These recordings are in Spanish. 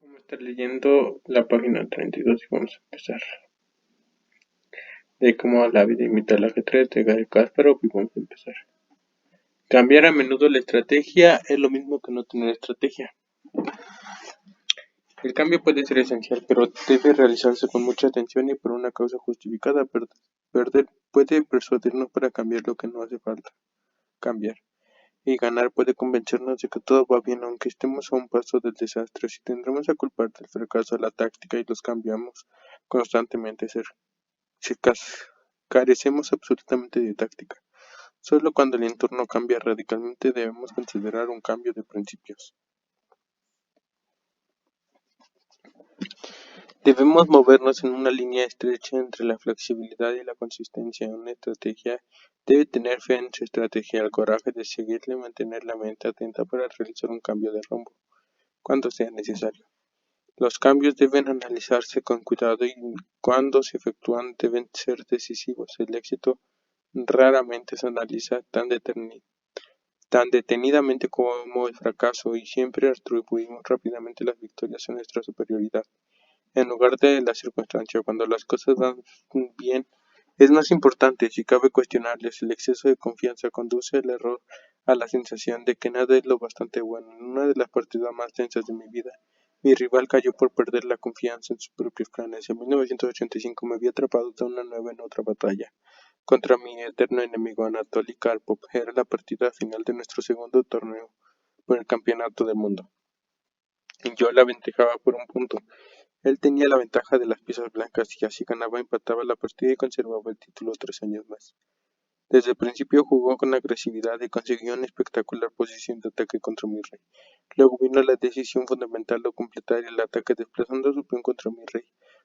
Vamos a estar leyendo la página 32 y vamos a empezar. De cómo la vida imita el ajedrez de Garry Kasparov y vamos a empezar. Cambiar a menudo la estrategia es lo mismo que no tener estrategia. El cambio puede ser esencial, pero debe realizarse con mucha atención y por una causa justificada. Perder puede persuadirnos para cambiar lo que no hace falta cambiar. Y ganar puede convencernos de que todo va bien aunque estemos a un paso del desastre. Si tendremos a culpar del fracaso a la táctica y los cambiamos constantemente, si carecemos absolutamente de táctica. Solo cuando el entorno cambia radicalmente debemos considerar un cambio de principios. Debemos movernos en una línea estrecha entre la flexibilidad y la consistencia. Una estrategia debe tener fe en su estrategia, el coraje de seguirle y mantener la mente atenta para realizar un cambio de rumbo, cuando sea necesario. Los cambios deben analizarse con cuidado y cuando se efectúan deben ser decisivos. El éxito raramente se analiza tan detenidamente como el fracaso y siempre atribuimos rápidamente las victorias a nuestra superioridad, en lugar de la circunstancia. Cuando las cosas van bien, es más importante, si cabe cuestionarles, el exceso de confianza conduce al error, a la sensación de que nada es lo bastante bueno. En una de las partidas más tensas de mi vida, mi rival cayó por perder la confianza en sus propios planes. En 1985 me había atrapado de una nueva en otra batalla contra mi eterno enemigo Anatoly Karpov. Era la partida final de nuestro segundo torneo por el campeonato del mundo, y yo la aventajaba por un punto. Él tenía la ventaja de las piezas blancas y así ganaba, empataba la partida y conservaba el título 3 años más. Desde el principio jugó con agresividad y consiguió una espectacular posición de ataque contra mi rey. Luego vino la decisión fundamental de completar el ataque desplazando su peón contra mi rey,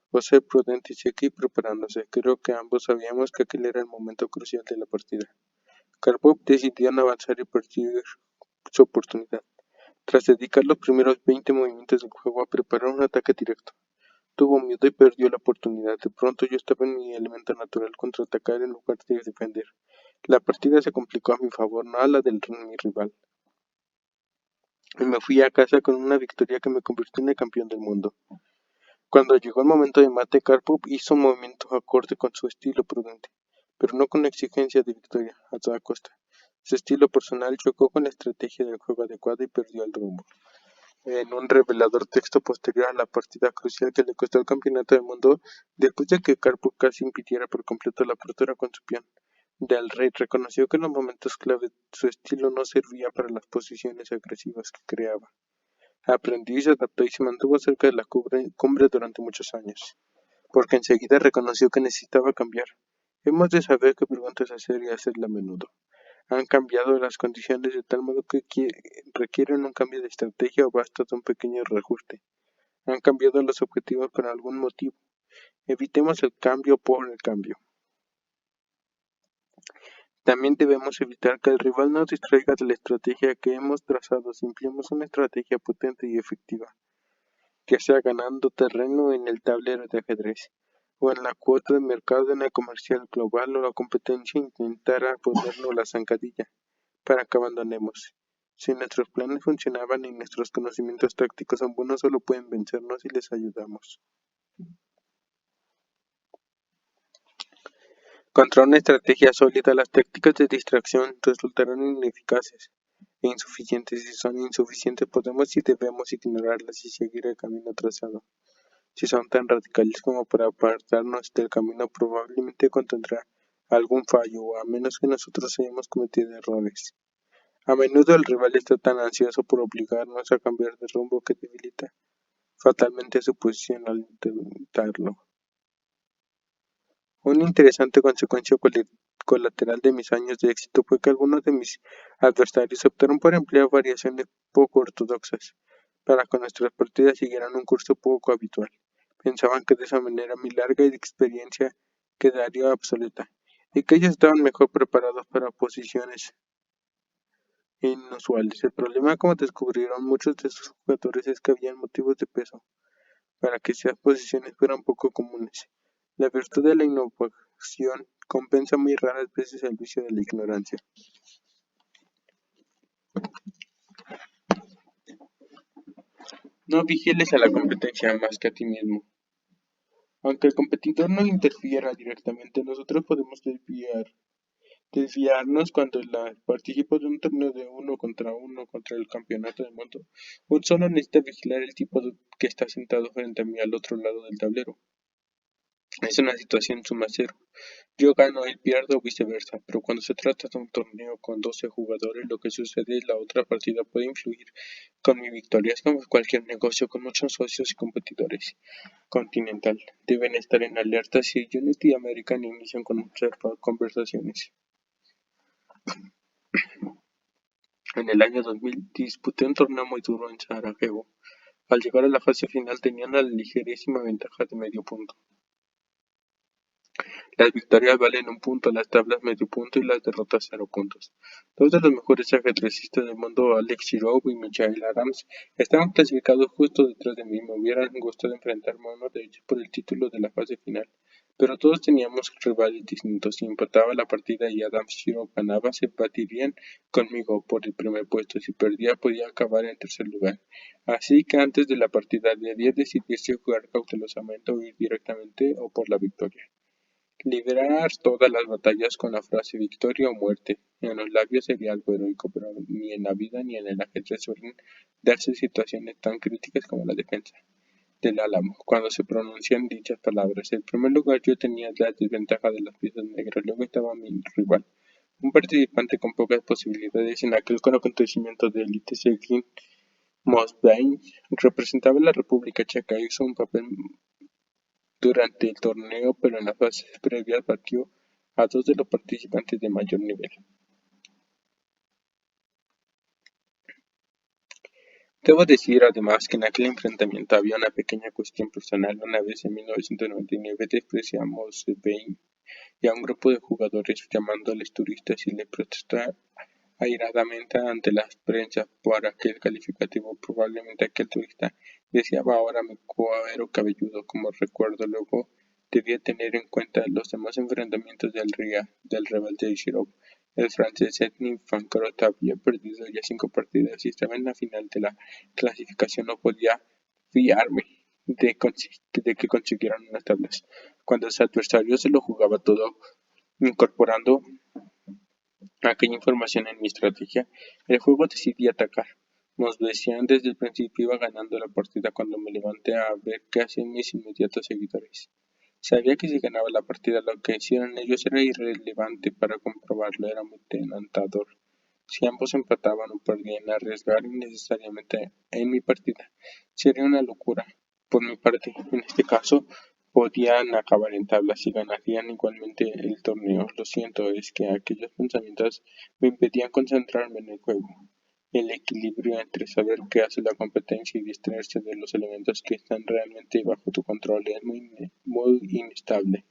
o ser prudente y seguir preparándose. Creo que ambos sabíamos que aquel era el momento crucial de la partida. Karpov decidió no avanzar y perseguir su oportunidad. Tras dedicar los primeros 20 movimientos del juego a preparar un ataque directo, tuvo miedo y perdió la oportunidad. De pronto yo estaba en mi elemento natural, contraatacar en lugar de defender. La partida se complicó a mi favor, no a la de mi rival, y me fui a casa con una victoria que me convirtió en el campeón del mundo. Cuando llegó el momento de mate, Karpov hizo movimientos acorde con su estilo prudente, pero no con la exigencia de victoria a toda costa. Su estilo personal chocó con la estrategia del juego adecuada y perdió el rumbo. En un revelador texto posterior a la partida crucial que le costó el campeonato del mundo, después de que Karpov casi impidiera por completo la apertura con su peón, Del Rey reconoció que en los momentos clave su estilo no servía para las posiciones agresivas que creaba. Aprendió y se adaptó y se mantuvo cerca de la cumbre durante muchos años, porque enseguida reconoció que necesitaba cambiar. Hemos de saber qué preguntas hacer y hacerla a menudo. Han cambiado las condiciones de tal modo que requieren un cambio de estrategia o basta de un pequeño reajuste. Han cambiado los objetivos por algún motivo. Evitemos el cambio por el cambio. También debemos evitar que el rival nos distraiga de la estrategia que hemos trazado si empleamos una estrategia potente y efectiva, que sea ganando terreno en el tablero de ajedrez, o en la cuota de mercado en el comercial global o la competencia intentara ponernos la zancadilla para que abandonemos. Si nuestros planes funcionaban y nuestros conocimientos tácticos son buenos, solo pueden vencernos si les ayudamos. Contra una estrategia sólida, las tácticas de distracción resultarán ineficaces e insuficientes. Si son insuficientes, podemos y debemos ignorarlas y seguir el camino trazado. Si son tan radicales como para apartarnos del camino, probablemente contendrá algún fallo, a menos que nosotros hayamos cometido errores. A menudo el rival está tan ansioso por obligarnos a cambiar de rumbo que debilita fatalmente su posición al intentarlo. Una interesante consecuencia colateral de mis años de éxito fue que algunos de mis adversarios optaron por emplear variaciones poco ortodoxas para que nuestras partidas siguieran un curso poco habitual. Pensaban que de esa manera mi larga experiencia quedaría obsoleta y que ellos estaban mejor preparados para posiciones inusuales. El problema, como descubrieron muchos de sus jugadores, es que había motivos de peso para que esas posiciones fueran poco comunes. La virtud de la innovación compensa muy raras veces el vicio de la ignorancia. No vigiles a la competencia más que a ti mismo. Aunque el competidor no interfiera directamente, nosotros podemos desviarnos cuando participo de un torneo de uno contra el campeonato del mundo. Un solo necesita vigilar el tipo que está sentado frente a mí al otro lado del tablero. Es una situación suma cero. Yo gano, él pierde o viceversa, pero cuando se trata de un torneo con 12 jugadores, lo que sucede es la otra partida puede influir con mi victoria. Es como cualquier negocio con muchos socios y competidores. Continental. Deben estar en alerta si Unity y American inician con muchas conversaciones. En el año 2000 disputé un torneo muy duro en Sarajevo. Al llegar a la fase final tenían la ligerísima ventaja de medio punto. Las victorias valen un punto, las tablas medio punto y las derrotas 0 puntos. Dos de los mejores ajedrecistas del mundo, Alex Shirov y Michael Adams, estaban clasificados justo detrás de mí. Me hubieran gustado enfrentarme a uno de ellos por el título de la fase final, pero todos teníamos rivales distintos. Si empataba la partida y Adams Shirov ganaba, se batirían conmigo por el primer puesto. Si perdía, podía acabar en tercer lugar. Así que antes de la partida debía decidirse jugar cautelosamente o ir directamente o por la victoria. Librar todas las batallas con la frase victoria o muerte en los labios sería algo heroico, pero ni en la vida ni en el ajedrez suelen darse situaciones tan críticas como la defensa del Álamo, cuando se pronuncian dichas palabras. En primer lugar, yo tenía la desventaja de las piezas negras, luego estaba mi rival, un participante con pocas posibilidades en aquel acontecimiento de élite. Sergei Moshbein representaba a la República Checa, hizo un papel durante el torneo, pero en las fases previas batió a dos de los participantes de mayor nivel. Debo decir además que en aquel enfrentamiento había una pequeña cuestión personal. Una vez en 1999 despreciamos a Bain y a un grupo de jugadores llamándoles turistas y le protestó airadamente ante la prensa por aquel calificativo. Probablemente aquel turista deseaba ahora mi cuero cabelludo como recuerdo. Luego debía tener en cuenta los demás enfrentamientos del rebelde Shirov. El francés Edmond Fancrot había perdido ya 5 partidas y estaba en la final de la clasificación. No podía fiarme de que consiguieran unas tablas, cuando su adversario se lo jugaba todo, incorporando aquella información en mi estrategia. El juego decidí atacar. Nos decían desde el principio iba ganando la partida cuando me levanté a ver qué hacían mis inmediatos seguidores. Sabía que si ganaba la partida lo que hicieran ellos era irrelevante. Para comprobarlo era muy tentador. Si ambos empataban o perdían, arriesgar innecesariamente en mi partida sería una locura. Por mi parte, en este caso, podían acabar en tablas y ganarían igualmente el torneo. Lo siento, es que aquellos pensamientos me impedían concentrarme en el juego. El equilibrio entre saber qué hace la competencia y distraerse de los elementos que están realmente bajo tu control es muy inestable.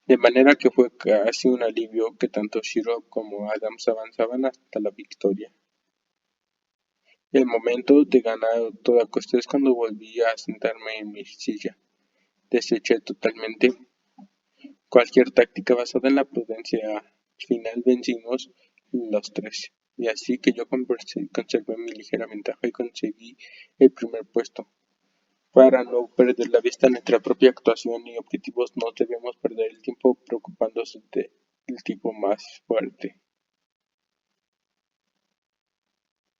De manera que fue casi un alivio que tanto Shirov como Adams avanzaban hasta la victoria. El momento de ganar a toda costa es cuando volví a sentarme en mi silla. Deseché totalmente cualquier táctica basada en la prudencia. Al final vencimos los tres, y así que yo conservé mi ligera ventaja y conseguí el primer puesto. Para no perder la vista en nuestra propia actuación y objetivos, no debemos perder el tiempo preocupándose del tipo más fuerte.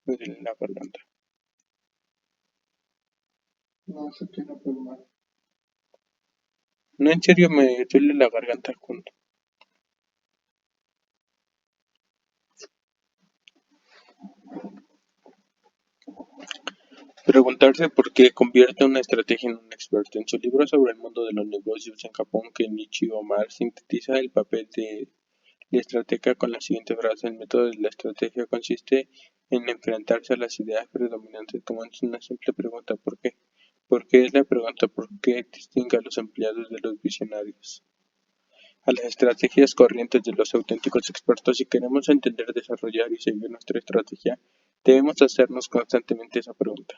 Me duele la garganta. No sé qué no puedo más. No, en serio, me duele la garganta cuando preguntarse por qué convierte una estrategia en un experto. En su libro sobre el mundo de los negocios en Japón, Kenichi Omar sintetiza el papel de la estratega con la siguiente frase: el método de la estrategia consiste en enfrentarse a las ideas predominantes como una simple pregunta ¿por qué? ¿Por qué es la pregunta por qué distingue a los empleados de los visionarios? A las estrategias corrientes de los auténticos expertos. Si queremos entender, desarrollar y seguir nuestra estrategia, debemos hacernos constantemente esa pregunta.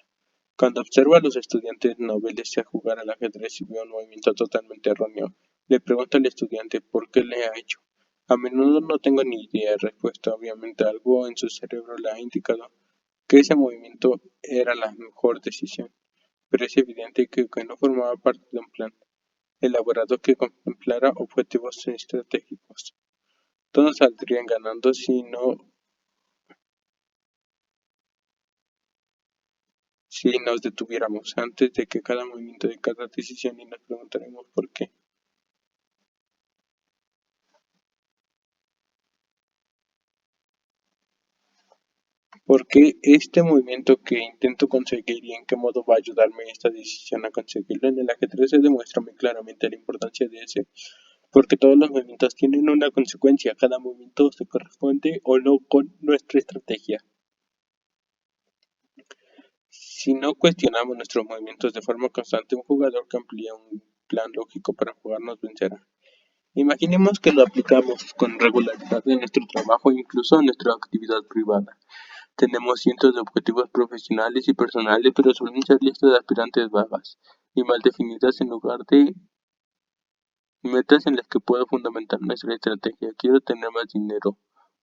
Cuando observo a los estudiantes noveles a jugar al ajedrez y veo un movimiento totalmente erróneo, le pregunto al estudiante por qué le ha hecho. A menudo no tengo ni idea de respuesta, obviamente algo en su cerebro le ha indicado que ese movimiento era la mejor decisión, pero es evidente que no formaba parte de un plan elaborado que contemplara objetivos estratégicos. Todos saldrían ganando si nos detuviéramos antes de que cada movimiento de cada decisión y nos preguntaremos por qué. ¿Por qué este movimiento que intento conseguir y en qué modo va a ayudarme esta decisión a conseguirlo? En el ajedrez se demuestra muy claramente la importancia de ese, porque todos los movimientos tienen una consecuencia, cada movimiento se corresponde o no con nuestra estrategia. Si no cuestionamos nuestros movimientos de forma constante, un jugador que amplía un plan lógico para jugar nos vencerá. Imaginemos que lo aplicamos con regularidad en nuestro trabajo e incluso en nuestra actividad privada. Tenemos cientos de objetivos profesionales y personales, pero suelen ser listas de aspirantes vagas y mal definidas en lugar de metas en las que pueda fundamentar nuestra estrategia. Quiero tener más dinero,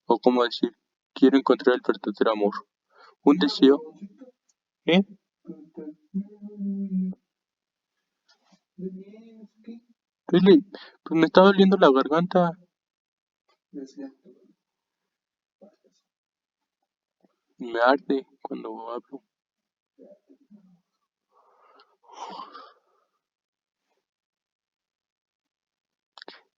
o como decir, quiero encontrar el verdadero amor. Un deseo, ¿eh? Really, pues me está doliendo la garganta. Me arde cuando hablo.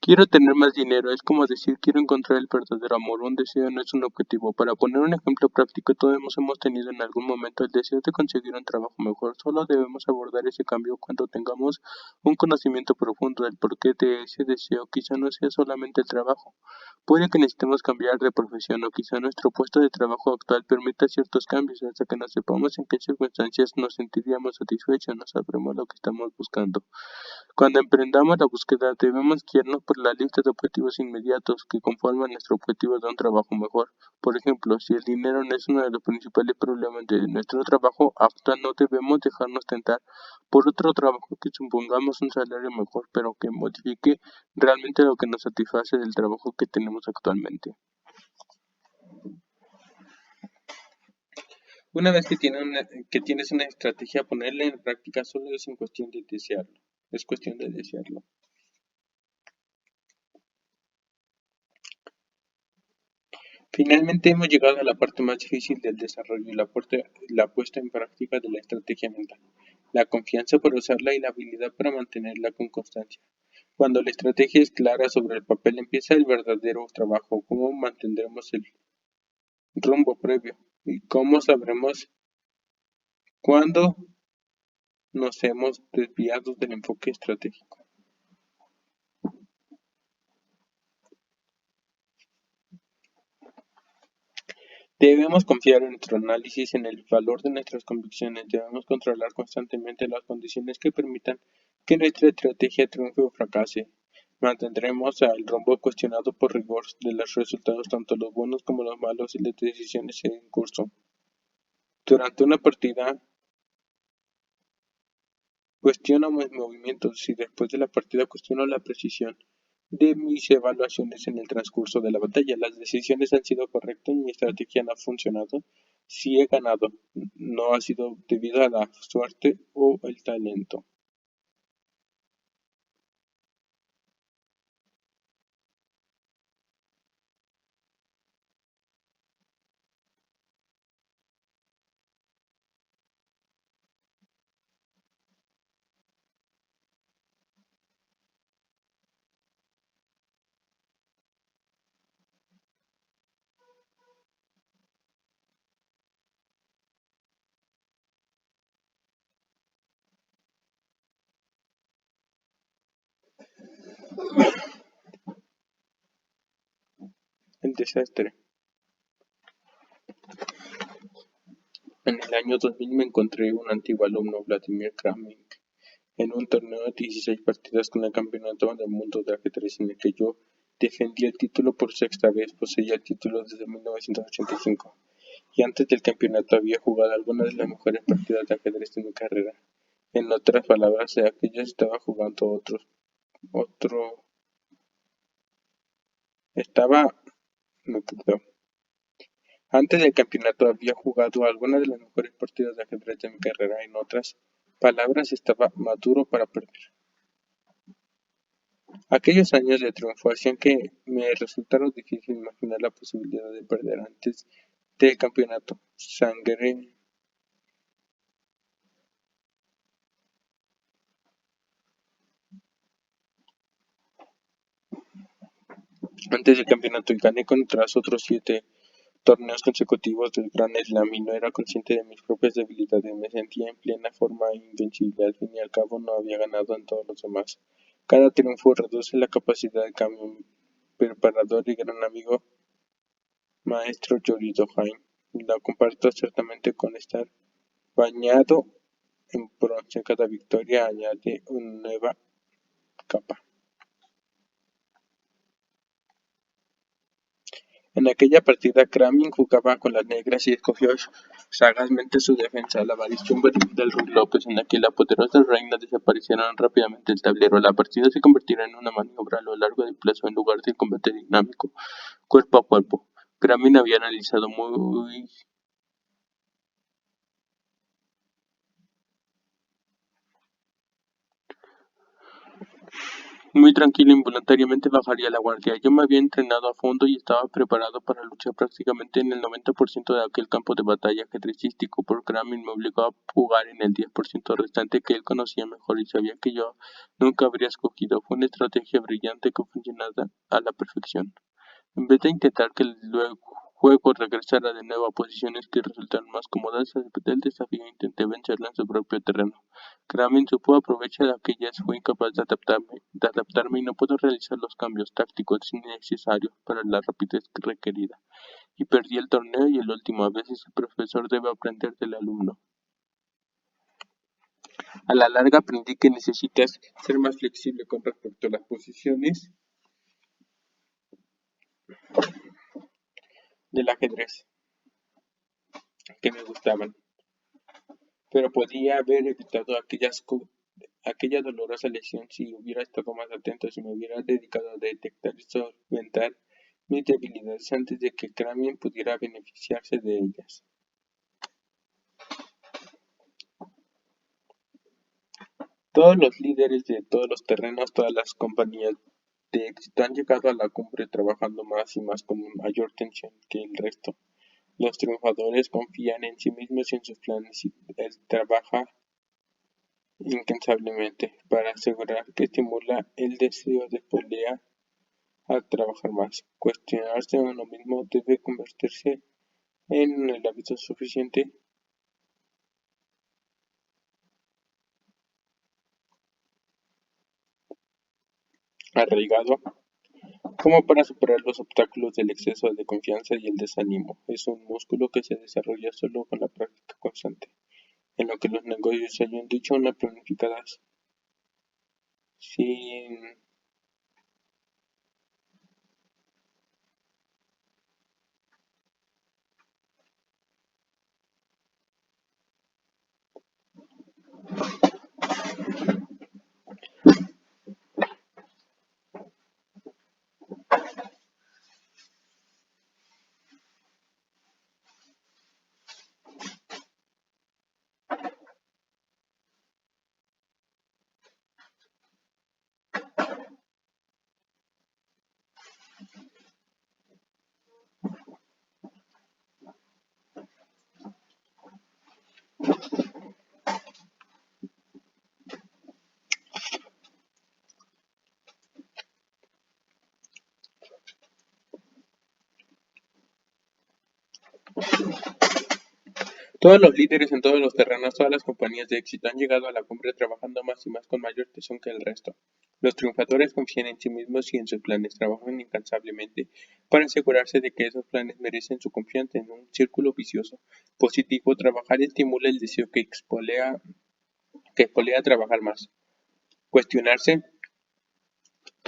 Quiero tener más dinero, es como decir quiero encontrar el verdadero amor, un deseo no es un objetivo. Para poner un ejemplo práctico, todos hemos tenido en algún momento el deseo de conseguir un trabajo mejor, solo debemos abordar ese cambio cuando tengamos un conocimiento profundo del porqué de ese deseo. Quizá no sea solamente el trabajo, puede que necesitemos cambiar de profesión o quizá nuestro puesto de trabajo actual permita ciertos cambios. Hasta que no sepamos en qué circunstancias nos sentiríamos satisfechos, no sabremos lo que estamos buscando. Cuando emprendamos la búsqueda, debemos guiarnos por la lista de objetivos inmediatos que conforman nuestro objetivo de un trabajo mejor. Por ejemplo, si el dinero no es uno de los principales problemas de nuestro trabajo actual, no debemos dejarnos tentar por otro trabajo que supongamos un salario mejor, pero que modifique realmente lo que nos satisface del trabajo que tenemos actualmente. Una vez que tienes una estrategia, ponerla en práctica solo es cuestión de desearlo. Es cuestión de desearlo. Finalmente hemos llegado a la parte más difícil del desarrollo y la puesta en práctica de la estrategia mental, la confianza para usarla y la habilidad para mantenerla con constancia. Cuando la estrategia es clara sobre el papel, empieza el verdadero trabajo, cómo mantendremos el rumbo previo y cómo sabremos cuándo nos hemos desviado del enfoque estratégico. Debemos confiar en nuestro análisis, en el valor de nuestras convicciones. Debemos controlar constantemente las condiciones que permitan que nuestra estrategia triunfe o fracase. Mantendremos el rumbo cuestionado por rigor de los resultados, tanto los buenos como los malos, y las decisiones en curso. Durante una partida, cuestiono mis movimientos y después de la partida cuestiono la precisión de mis evaluaciones en el transcurso de la batalla. Las decisiones han sido correctas, mi estrategia no ha funcionado. Si he ganado, no ha sido debido a la suerte o el talento. El desastre. En el año 2000 me encontré un antiguo alumno, Vladimir Kramnik, en un torneo de 16 partidas con el Campeonato del Mundo de Ajedrez en el que yo defendí el título por sexta vez. Poseía el título desde 1985 y antes del campeonato había jugado algunas de las mejores partidas de ajedrez de mi carrera. En otras palabras, de aquellas estaba jugando otro Estaba nutrido. Antes del campeonato había jugado algunas de las mejores partidas de ajedrez de mi carrera. En otras palabras, estaba maduro para perder. Aquellos años de triunfo hacían que me resultara difícil imaginar la posibilidad de perder antes del campeonato. Antes del campeonato y gané contra otros 7 torneos consecutivos del Gran Slam y no era consciente de mis propias debilidades. Me sentía en plena forma e invencible. Al fin y al cabo no había ganado en todos los demás. Cada triunfo reduce la capacidad de cambio. Mi preparador y gran amigo, maestro Yorido Hain, la comparto ciertamente con estar bañado en bronce. Cada victoria añade una nueva capa. En aquella partida, Kramin jugaba con las negras y escogió sagazmente su defensa. La variación del Ruy López en la que la poderosa reina desaparecieron rápidamente del tablero. La partida se convertirá en una maniobra a lo largo del plazo en lugar de combate dinámico, cuerpo a cuerpo. Kramin había analizado muy tranquilo, involuntariamente bajaría la guardia. Yo me había entrenado a fondo y estaba preparado para luchar prácticamente en el 90% de aquel campo de batalla ajedrecístico, pero Kramin me obligó a jugar en el 10% restante que él conocía mejor y sabía que yo nunca habría escogido. Fue una estrategia brillante que funcionaba a la perfección. En vez de intentar que el juego regresara de nuevo a posiciones que resultaran más cómodas, del desafío intenté vencerlo en su propio terreno. Kramin supo aprovechar aquellas, fue incapaz de adaptarme y no pudo realizar los cambios tácticos necesarios para la rapidez requerida. Y perdí el torneo y el último. A veces el profesor debe aprender del alumno. A la larga aprendí que necesitas ser más flexible con respecto a las posiciones del ajedrez que me gustaban, pero podía haber evitado aquella dolorosa lesión si hubiera estado más atento, si me hubiera dedicado a detectar y solventar mis debilidades antes de que Kramin pudiera beneficiarse de ellas. Todos los líderes de todos los terrenos, todas las compañías de éxito han llegado a la cumbre trabajando más y más con mayor tensión que el resto. Los triunfadores confían en sí mismos y en sus planes y trabajan incansablemente para asegurar que estimula el deseo de pelear a trabajar más. Cuestionarse a uno mismo debe convertirse en el hábito suficiente arraigado como para superar los obstáculos del exceso de confianza y el desánimo. Es un músculo que se desarrolla solo con la práctica constante. En lo que los negocios hay un dicho, una planificada sin todos los líderes en todos los terrenos, todas las compañías de éxito han llegado a la cumbre trabajando más y más con mayor tesón que el resto. Los triunfadores confían en sí mismos y en sus planes, trabajan incansablemente para asegurarse de que esos planes merecen su confianza en un círculo vicioso. Positivo, trabajar estimula el deseo que espolea trabajar más. Cuestionarse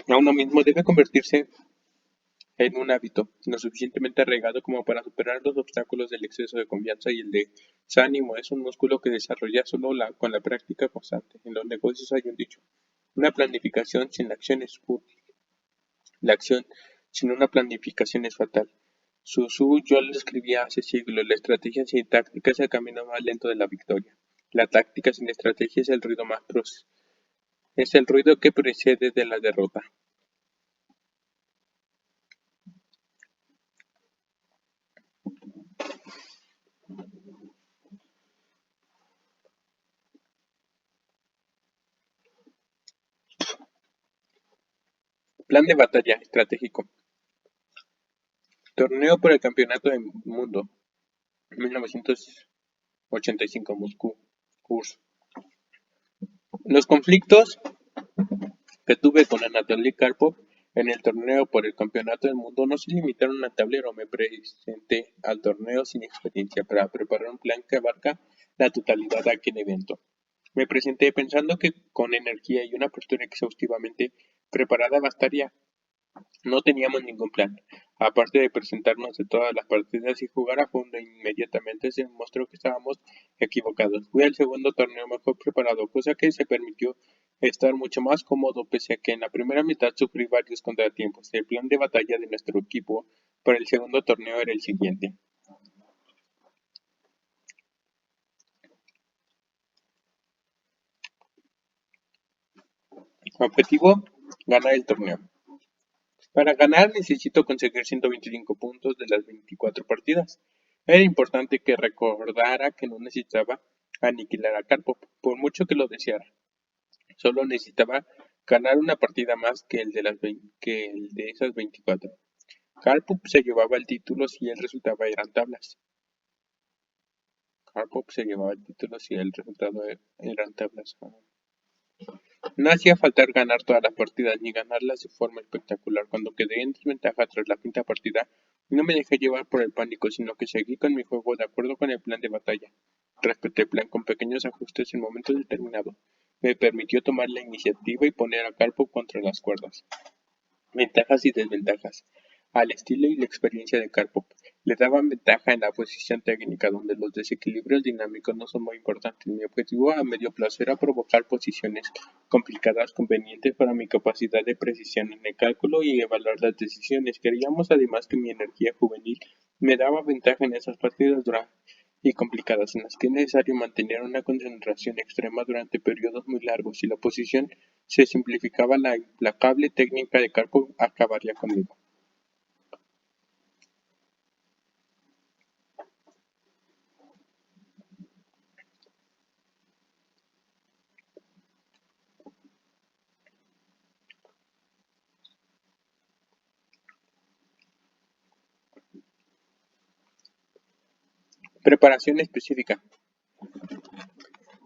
a uno mismo debe convertirse en un hábito lo suficientemente arraigado como para superar los obstáculos del exceso de confianza y el desánimo. Es un músculo que desarrolla solo con la práctica constante. En los negocios hay un dicho: una planificación sin la acción es útil. La acción Sin una planificación es fatal. Su yo lo escribía hace siglos, la estrategia sin táctica es el camino más lento de la victoria. La táctica sin estrategia es el ruido es el ruido que precede de la derrota. Plan de batalla estratégico. Torneo por el Campeonato del Mundo 1985 Moscú. URSS. Los conflictos que tuve con Anatoly Karpov en el torneo por el Campeonato del Mundo no se limitaron al tablero. Me presenté al torneo sin experiencia para preparar un plan que abarca la totalidad de aquel evento. Me presenté pensando que con energía y una postura exhaustivamente preparada bastaría. No teníamos ningún plan, aparte de presentarnos de todas las partidas y jugar a fondo. Inmediatamente se demostró que estábamos equivocados. Fui al segundo torneo mejor preparado, cosa que se permitió estar mucho más cómodo pese a que en la primera mitad sufrí varios contratiempos. El plan de batalla de nuestro equipo para el segundo torneo era el siguiente. Objetivo: ganar el torneo. Para ganar necesito conseguir 125 puntos de las 24 partidas. Era importante que recordara que no necesitaba aniquilar a Karpov, por mucho que lo deseara. Solo necesitaba ganar una partida más que el de esas 24. Karpov se llevaba el título si el resultado eran tablas. Karpov se llevaba el título si el resultado eran tablas. No hacía falta ganar todas las partidas ni ganarlas de forma espectacular. Cuando quedé en desventaja tras la quinta partida, no me dejé llevar por el pánico, sino que seguí con mi juego de acuerdo con el plan de batalla. Respeté el plan con pequeños ajustes en momentos determinados. Me permitió tomar la iniciativa y poner a Karpov contra las cuerdas. Ventajas y desventajas. Al estilo y la experiencia de Karpov le daban ventaja en la posición técnica, donde los desequilibrios dinámicos no son muy importantes. Mi objetivo a medio plazo era provocar posiciones complicadas convenientes para mi capacidad de precisión en el cálculo y evaluar las decisiones. Queríamos además que mi energía juvenil me daba ventaja en esas partidas duras y complicadas en las que es necesario mantener una concentración extrema durante periodos muy largos. Si la posición se simplificaba, la implacable técnica de Karpov acabaría conmigo. Preparación específica.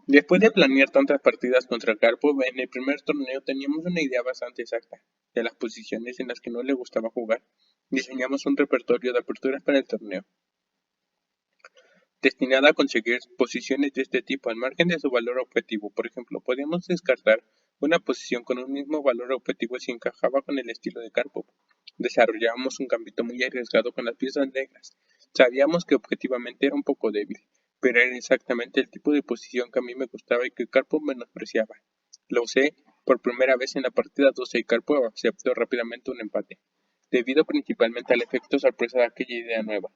Después de planear tantas partidas contra Karpov, en el primer torneo teníamos una idea bastante exacta de las posiciones en las que no le gustaba jugar. Diseñamos un repertorio de aperturas para el torneo, destinada a conseguir posiciones de este tipo al margen de su valor objetivo. Por ejemplo, podíamos descartar una posición con un mismo valor objetivo si encajaba con el estilo de Karpov. Desarrollábamos un gambito muy arriesgado con las piezas negras. Sabíamos que objetivamente era un poco débil, pero era exactamente el tipo de posición que a mí me gustaba y que Karpov menospreciaba. Lo usé por primera vez en la partida 12 y Karpov aceptó rápidamente un empate, debido principalmente al efecto sorpresa de aquella idea nueva.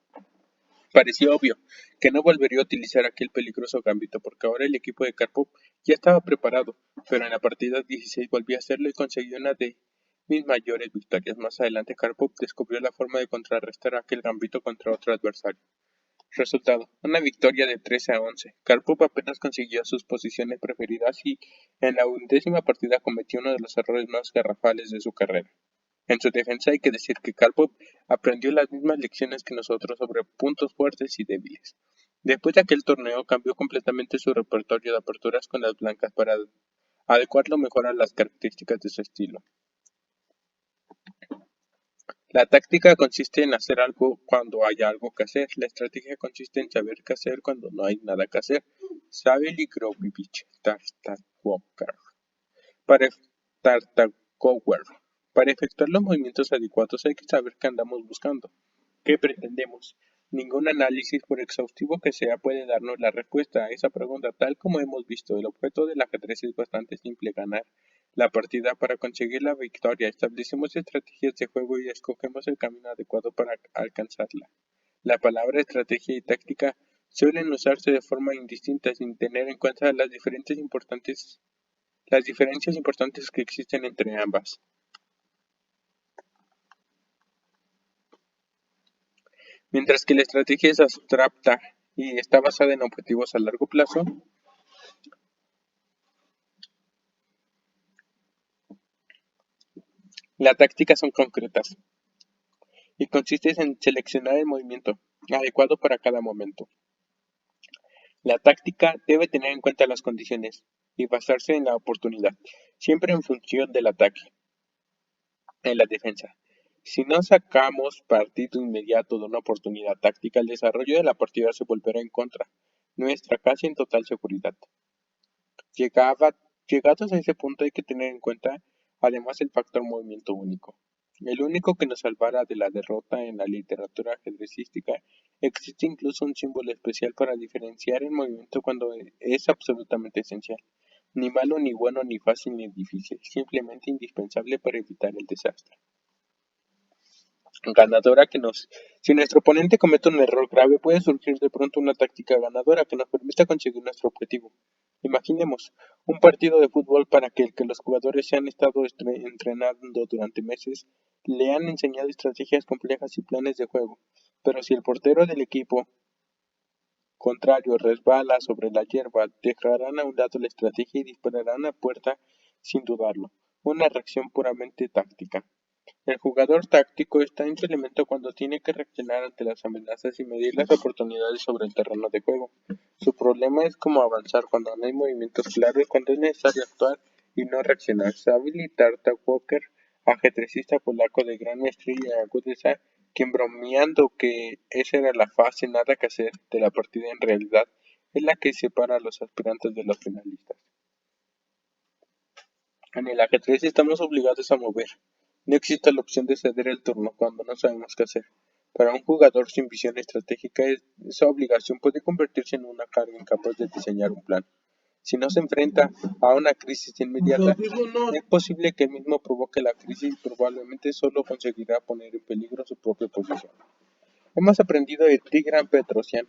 Parecía obvio que no volvería a utilizar aquel peligroso gambito, porque ahora el equipo de Karpov ya estaba preparado, pero en la partida 16 volví a hacerlo y conseguí una de mis mayores victorias. Más adelante Karpov descubrió la forma de contrarrestar aquel gambito contra otro adversario. Resultado: una victoria de 13-11. Karpov apenas consiguió sus posiciones preferidas y en la 11ª partida cometió uno de los errores más garrafales de su carrera. En su defensa hay que decir que Karpov aprendió las mismas lecciones que nosotros sobre puntos fuertes y débiles. Después de aquel torneo cambió completamente su repertorio de aperturas con las blancas para adecuarlo mejor a las características de su estilo. La táctica consiste en hacer algo cuando haya algo que hacer. La estrategia consiste en saber qué hacer cuando no hay nada que hacer. Savely Grovovich Tartakower. Para Tartakower. Para efectuar los movimientos adecuados hay que saber qué andamos buscando, qué pretendemos. Ningún análisis, por exhaustivo que sea, puede darnos la respuesta a esa pregunta. Tal como hemos visto, el objeto del ajedrez es bastante simple: ganar. la partida para conseguir la victoria. Establecemos estrategias de juego y escogemos el camino adecuado para alcanzarla. La palabra estrategia y táctica suelen usarse de forma indistinta sin tener en cuenta las diferencias importantes que existen entre ambas. Mientras que la estrategia es abstracta y está basada en objetivos a largo plazo, las tácticas son concretas y consisten en seleccionar el movimiento adecuado para cada momento. La táctica debe tener en cuenta las condiciones y basarse en la oportunidad, siempre en función del ataque. En la defensa, si no sacamos partido inmediato de una oportunidad táctica, el desarrollo de la partida se volverá en contra nuestra casi en total seguridad. Llegados a ese punto hay que tener en cuenta además el factor movimiento único. El único que nos salvará de la derrota en la literatura ajedrecística. Existe incluso un símbolo especial para diferenciar el movimiento cuando es absolutamente esencial. Ni malo, ni bueno, ni fácil, ni difícil. Simplemente indispensable para evitar el desastre. Ganadora Si nuestro oponente comete un error grave, puede surgir de pronto una táctica ganadora que nos permita conseguir nuestro objetivo. Imaginemos un partido de fútbol para que los jugadores se han estado entrenando durante meses, le han enseñado estrategias complejas y planes de juego, pero si el portero del equipo contrario resbala sobre la hierba, dejarán a un lado la estrategia y dispararán a puerta sin dudarlo. Una reacción puramente táctica. El jugador táctico está en su elemento cuando tiene que reaccionar ante las amenazas y medir las oportunidades sobre el terreno de juego. Su problema es cómo avanzar cuando no hay movimientos claros, cuando es necesario actuar y no reaccionar. Savili Tartakower, ajedrecista polaco de gran maestría y agudeza, quien bromeando que esa era la fase nada que hacer de la partida, en realidad es la que separa a los aspirantes de los finalistas. En el ajedrez estamos obligados a mover. No existe la opción de ceder el turno cuando no sabemos qué hacer. Para un jugador sin visión estratégica, esa obligación puede convertirse en una carga incapaz de diseñar un plan. Si no se enfrenta a una crisis inmediata, es posible que él mismo provoque la crisis y probablemente solo conseguirá poner en peligro su propia posición. Hemos aprendido de Tigran Petrosian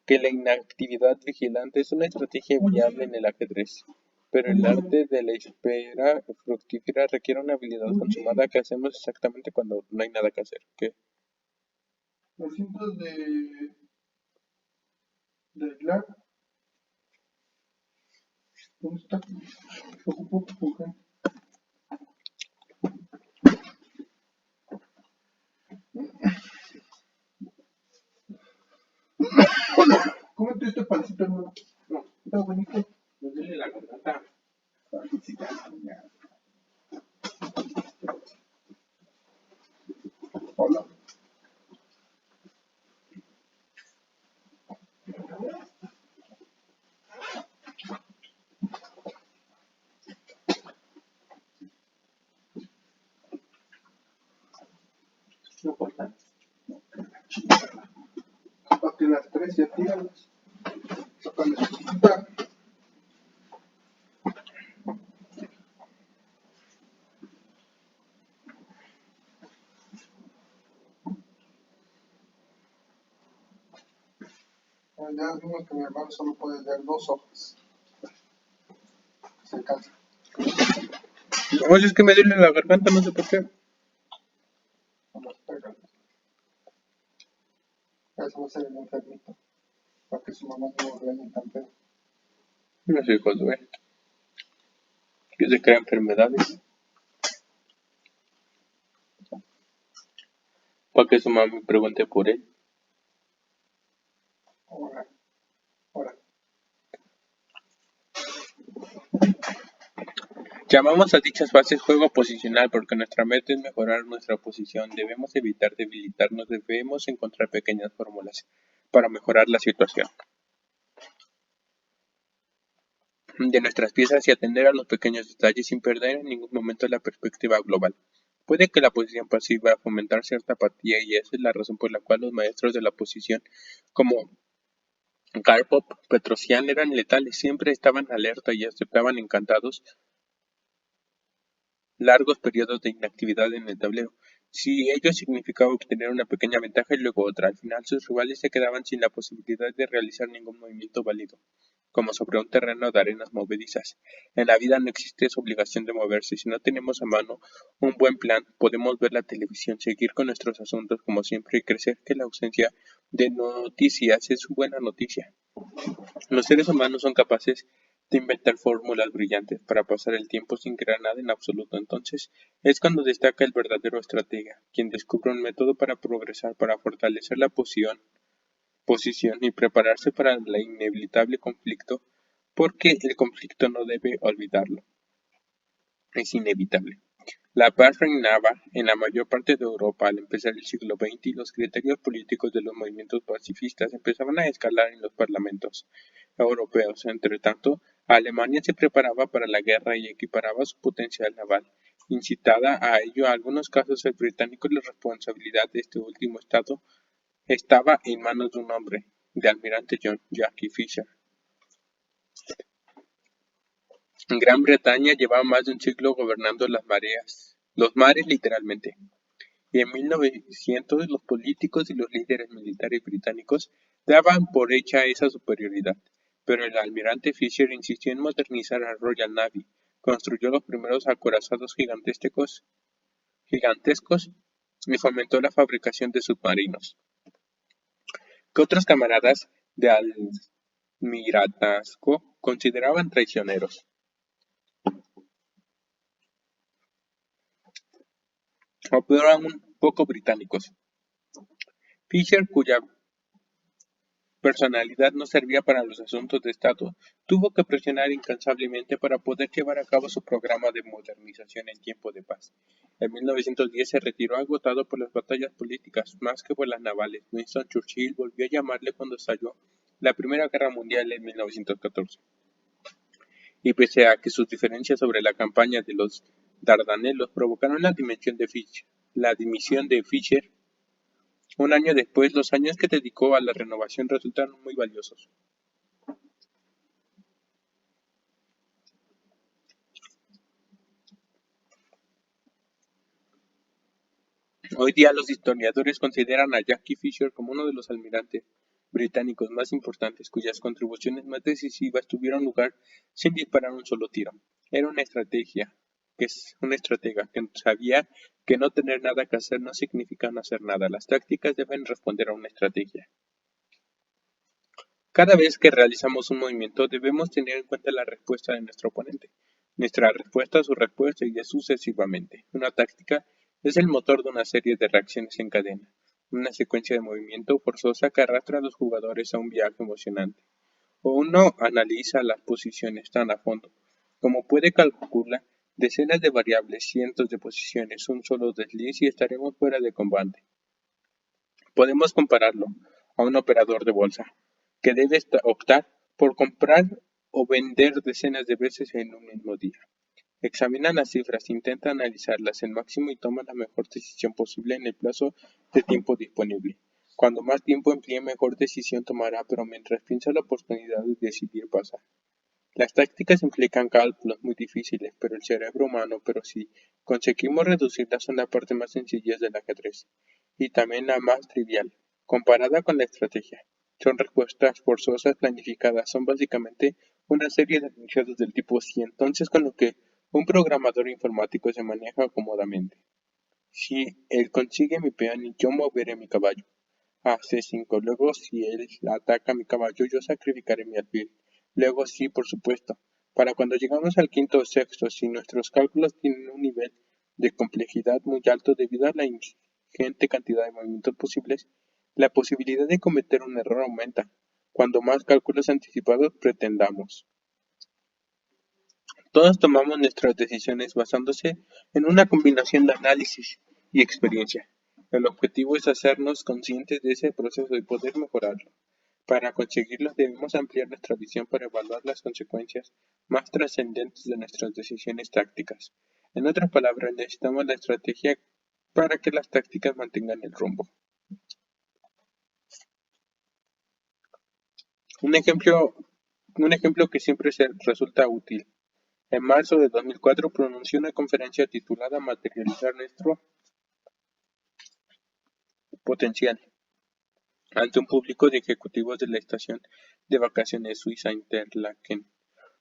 que la inactividad vigilante es una estrategia viable en el ajedrez, pero el arte de la espera fructífera requiere una habilidad consumada que hacemos exactamente cuando no hay nada que hacer. ¿Qué? Los cientos de aislar. ¿Dónde está? Ocupo mujer. Cómete este pancito nuevo. No, está bonito. No duele la garganta. Hola. No importa. Para que las tres se tiran. Sacan la chiquita. Ya vimos que mi hermano solo puede leer 2 hojas. Se cansa. No, es que me duele la garganta, no sé por qué. Eso va a ser el enfermito. Para que su mamá no lo vea tan feo. No sé cuándo es. Que se crea enfermedades. Para que su mamá me pregunte por él. Ahora. Llamamos a dichas fases juego posicional porque nuestra meta es mejorar nuestra posición. Debemos evitar debilitarnos, debemos encontrar pequeñas fórmulas para mejorar la situación de nuestras piezas y atender a los pequeños detalles sin perder en ningún momento la perspectiva global. Puede que la posición pasiva fomentar cierta apatía y esa es la razón por la cual los maestros de la posición como Karpov, Petrosian eran letales, siempre estaban alerta y aceptaban encantados largos periodos de inactividad en el tablero. Si ello significaba obtener una pequeña ventaja y luego otra, al final sus rivales se quedaban sin la posibilidad de realizar ningún movimiento válido, como sobre un terreno de arenas movedizas. En la vida no existe esa obligación de moverse. Si no tenemos a mano un buen plan, podemos ver la televisión, seguir con nuestros asuntos como siempre y creer que la ausencia de noticias es buena noticia. Los seres humanos son capaces de inventar fórmulas brillantes para pasar el tiempo sin crear nada en absoluto. Entonces es cuando destaca el verdadero estratega, quien descubre un método para progresar, para fortalecer la posición y prepararse para el inevitable conflicto, porque el conflicto no debe olvidarlo, es inevitable. La paz reinaba en la mayor parte de Europa al empezar el siglo XX y los criterios políticos de los movimientos pacifistas empezaban a escalar en los parlamentos europeos. Entretanto, Alemania se preparaba para la guerra y equiparaba su potencial naval. Incitada a ello, en algunos casos el británico, la responsabilidad de este último estado estaba en manos de un hombre, de almirante John Jackie Fisher. Gran Bretaña llevaba más de un siglo gobernando los mares literalmente, y en 1900 los políticos y los líderes militares británicos daban por hecha esa superioridad, pero el almirante Fisher insistió en modernizar la Royal Navy, construyó los primeros acorazados gigantescos y fomentó la fabricación de submarinos, que otros camaradas de almirantazgo consideraban traicioneros. Pero aún poco británicos. Fisher, cuya personalidad no servía para los asuntos de Estado, tuvo que presionar incansablemente para poder llevar a cabo su programa de modernización en tiempo de paz. En 1910 se retiró agotado por las batallas políticas más que por las navales. Winston Churchill volvió a llamarle cuando estalló la Primera Guerra Mundial en 1914. Y pese a que sus diferencias sobre la campaña de los Dardanelos provocaron la dimisión de Fisher, un año después, los años que dedicó a la renovación resultaron muy valiosos. Hoy día los historiadores consideran a Jackie Fisher como uno de los almirantes británicos más importantes, cuyas contribuciones más decisivas tuvieron lugar sin disparar un solo tiro. Era una estratega que sabía que no tener nada que hacer no significa no hacer nada. Las tácticas deben responder a una estrategia. Cada vez que realizamos un movimiento debemos tener en cuenta la respuesta de nuestro oponente, nuestra respuesta a su respuesta y sucesivamente. Una táctica es el motor de una serie de reacciones en cadena, una secuencia de movimiento forzosa que arrastra a los jugadores a un viaje emocionante. O uno analiza las posiciones tan a fondo como puede calcular decenas de variables, cientos de posiciones, un solo desliz y estaremos fuera de combate. Podemos compararlo a un operador de bolsa, que debe optar por comprar o vender decenas de veces en un mismo día. Examina las cifras, intenta analizarlas al máximo y toma la mejor decisión posible en el plazo de tiempo disponible. Cuando más tiempo emplee, mejor decisión tomará, pero mientras piensa la oportunidad de decidir pasa. Las tácticas implican cálculos muy difíciles, pero el cerebro humano, pero si conseguimos reducirlas son la parte más sencilla del ajedrez, y también la más trivial, comparada con la estrategia. Son respuestas forzosas planificadas, son básicamente una serie de enunciados del tipo si, entonces con lo que un programador informático se maneja cómodamente. Si él consigue mi peón y yo moveré mi caballo a C5, luego si él ataca mi caballo yo sacrificaré mi alfil. Luego sí, por supuesto. Para cuando llegamos al quinto o sexto, si nuestros cálculos tienen un nivel de complejidad muy alto debido a la ingente cantidad de movimientos posibles, la posibilidad de cometer un error aumenta, cuando más cálculos anticipados pretendamos. Todos tomamos nuestras decisiones basándose en una combinación de análisis y experiencia. El objetivo es hacernos conscientes de ese proceso y poder mejorarlo. Para conseguirlo debemos ampliar nuestra visión para evaluar las consecuencias más trascendentes de nuestras decisiones tácticas. En otras palabras, necesitamos la estrategia para que las tácticas mantengan el rumbo. Un ejemplo que siempre resulta útil En marzo de 2004 pronunció una conferencia titulada "Materializar nuestro potencial" ante un público de ejecutivos de la estación de vacaciones suiza Interlaken.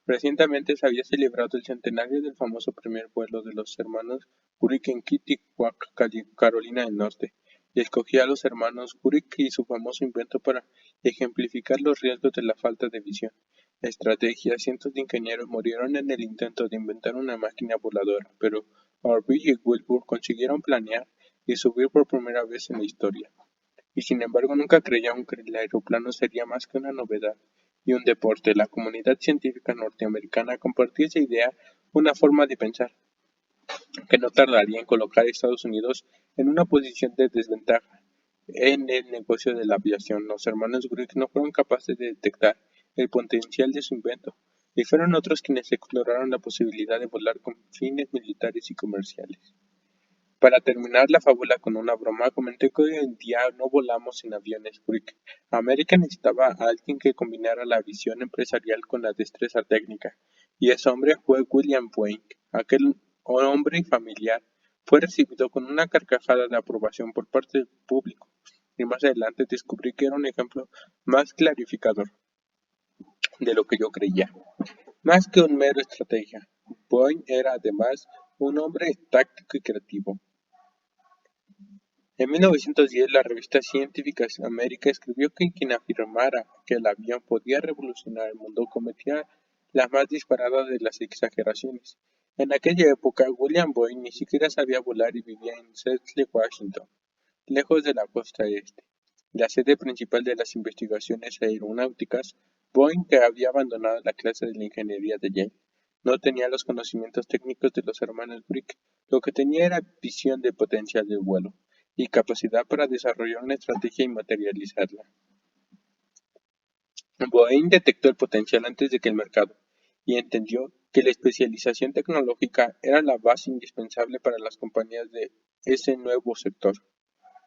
Recientemente se había celebrado el centenario del famoso primer vuelo de los hermanos Zurich en Kittiwake, Carolina del Norte, y escogía a los hermanos Zurich y su famoso invento para ejemplificar los riesgos de la falta de visión. Estrategia: cientos de ingenieros murieron en el intento de inventar una máquina voladora, pero Orville y Wilbur consiguieron planear y subir por primera vez en la historia. Y sin embargo nunca creyeron que el aeroplano sería más que una novedad y un deporte. La comunidad científica norteamericana compartía esa idea, una forma de pensar que no tardaría en colocar a Estados Unidos en una posición de desventaja en el negocio de la aviación. Los hermanos Wright no fueron capaces de detectar el potencial de su invento, y fueron otros quienes exploraron la posibilidad de volar con fines militares y comerciales. Para terminar la fábula con una broma, comenté que hoy en día no volamos en aviones porque América necesitaba a alguien que combinara la visión empresarial con la destreza técnica, y ese hombre fue William Boeing. Aquel hombre familiar fue recibido con una carcajada de aprobación por parte del público, y más adelante descubrí que era un ejemplo más clarificador de lo que yo creía. Más que un mero estratega, Boeing era además un hombre táctico y creativo. En 1910, la revista científica America escribió que quien afirmara que el avión podía revolucionar el mundo cometía la más disparada de las exageraciones. En aquella época, William Boeing ni siquiera sabía volar y vivía en Seattle, Washington, lejos de la costa este, la sede principal de las investigaciones aeronáuticas. Boeing, que había abandonado la clase de la ingeniería de Yale, no tenía los conocimientos técnicos de los hermanos Wright. Lo que tenía era visión de potencial de vuelo y capacidad para desarrollar una estrategia y materializarla. Boeing detectó el potencial antes de que el mercado, y entendió que la especialización tecnológica era la base indispensable para las compañías de ese nuevo sector.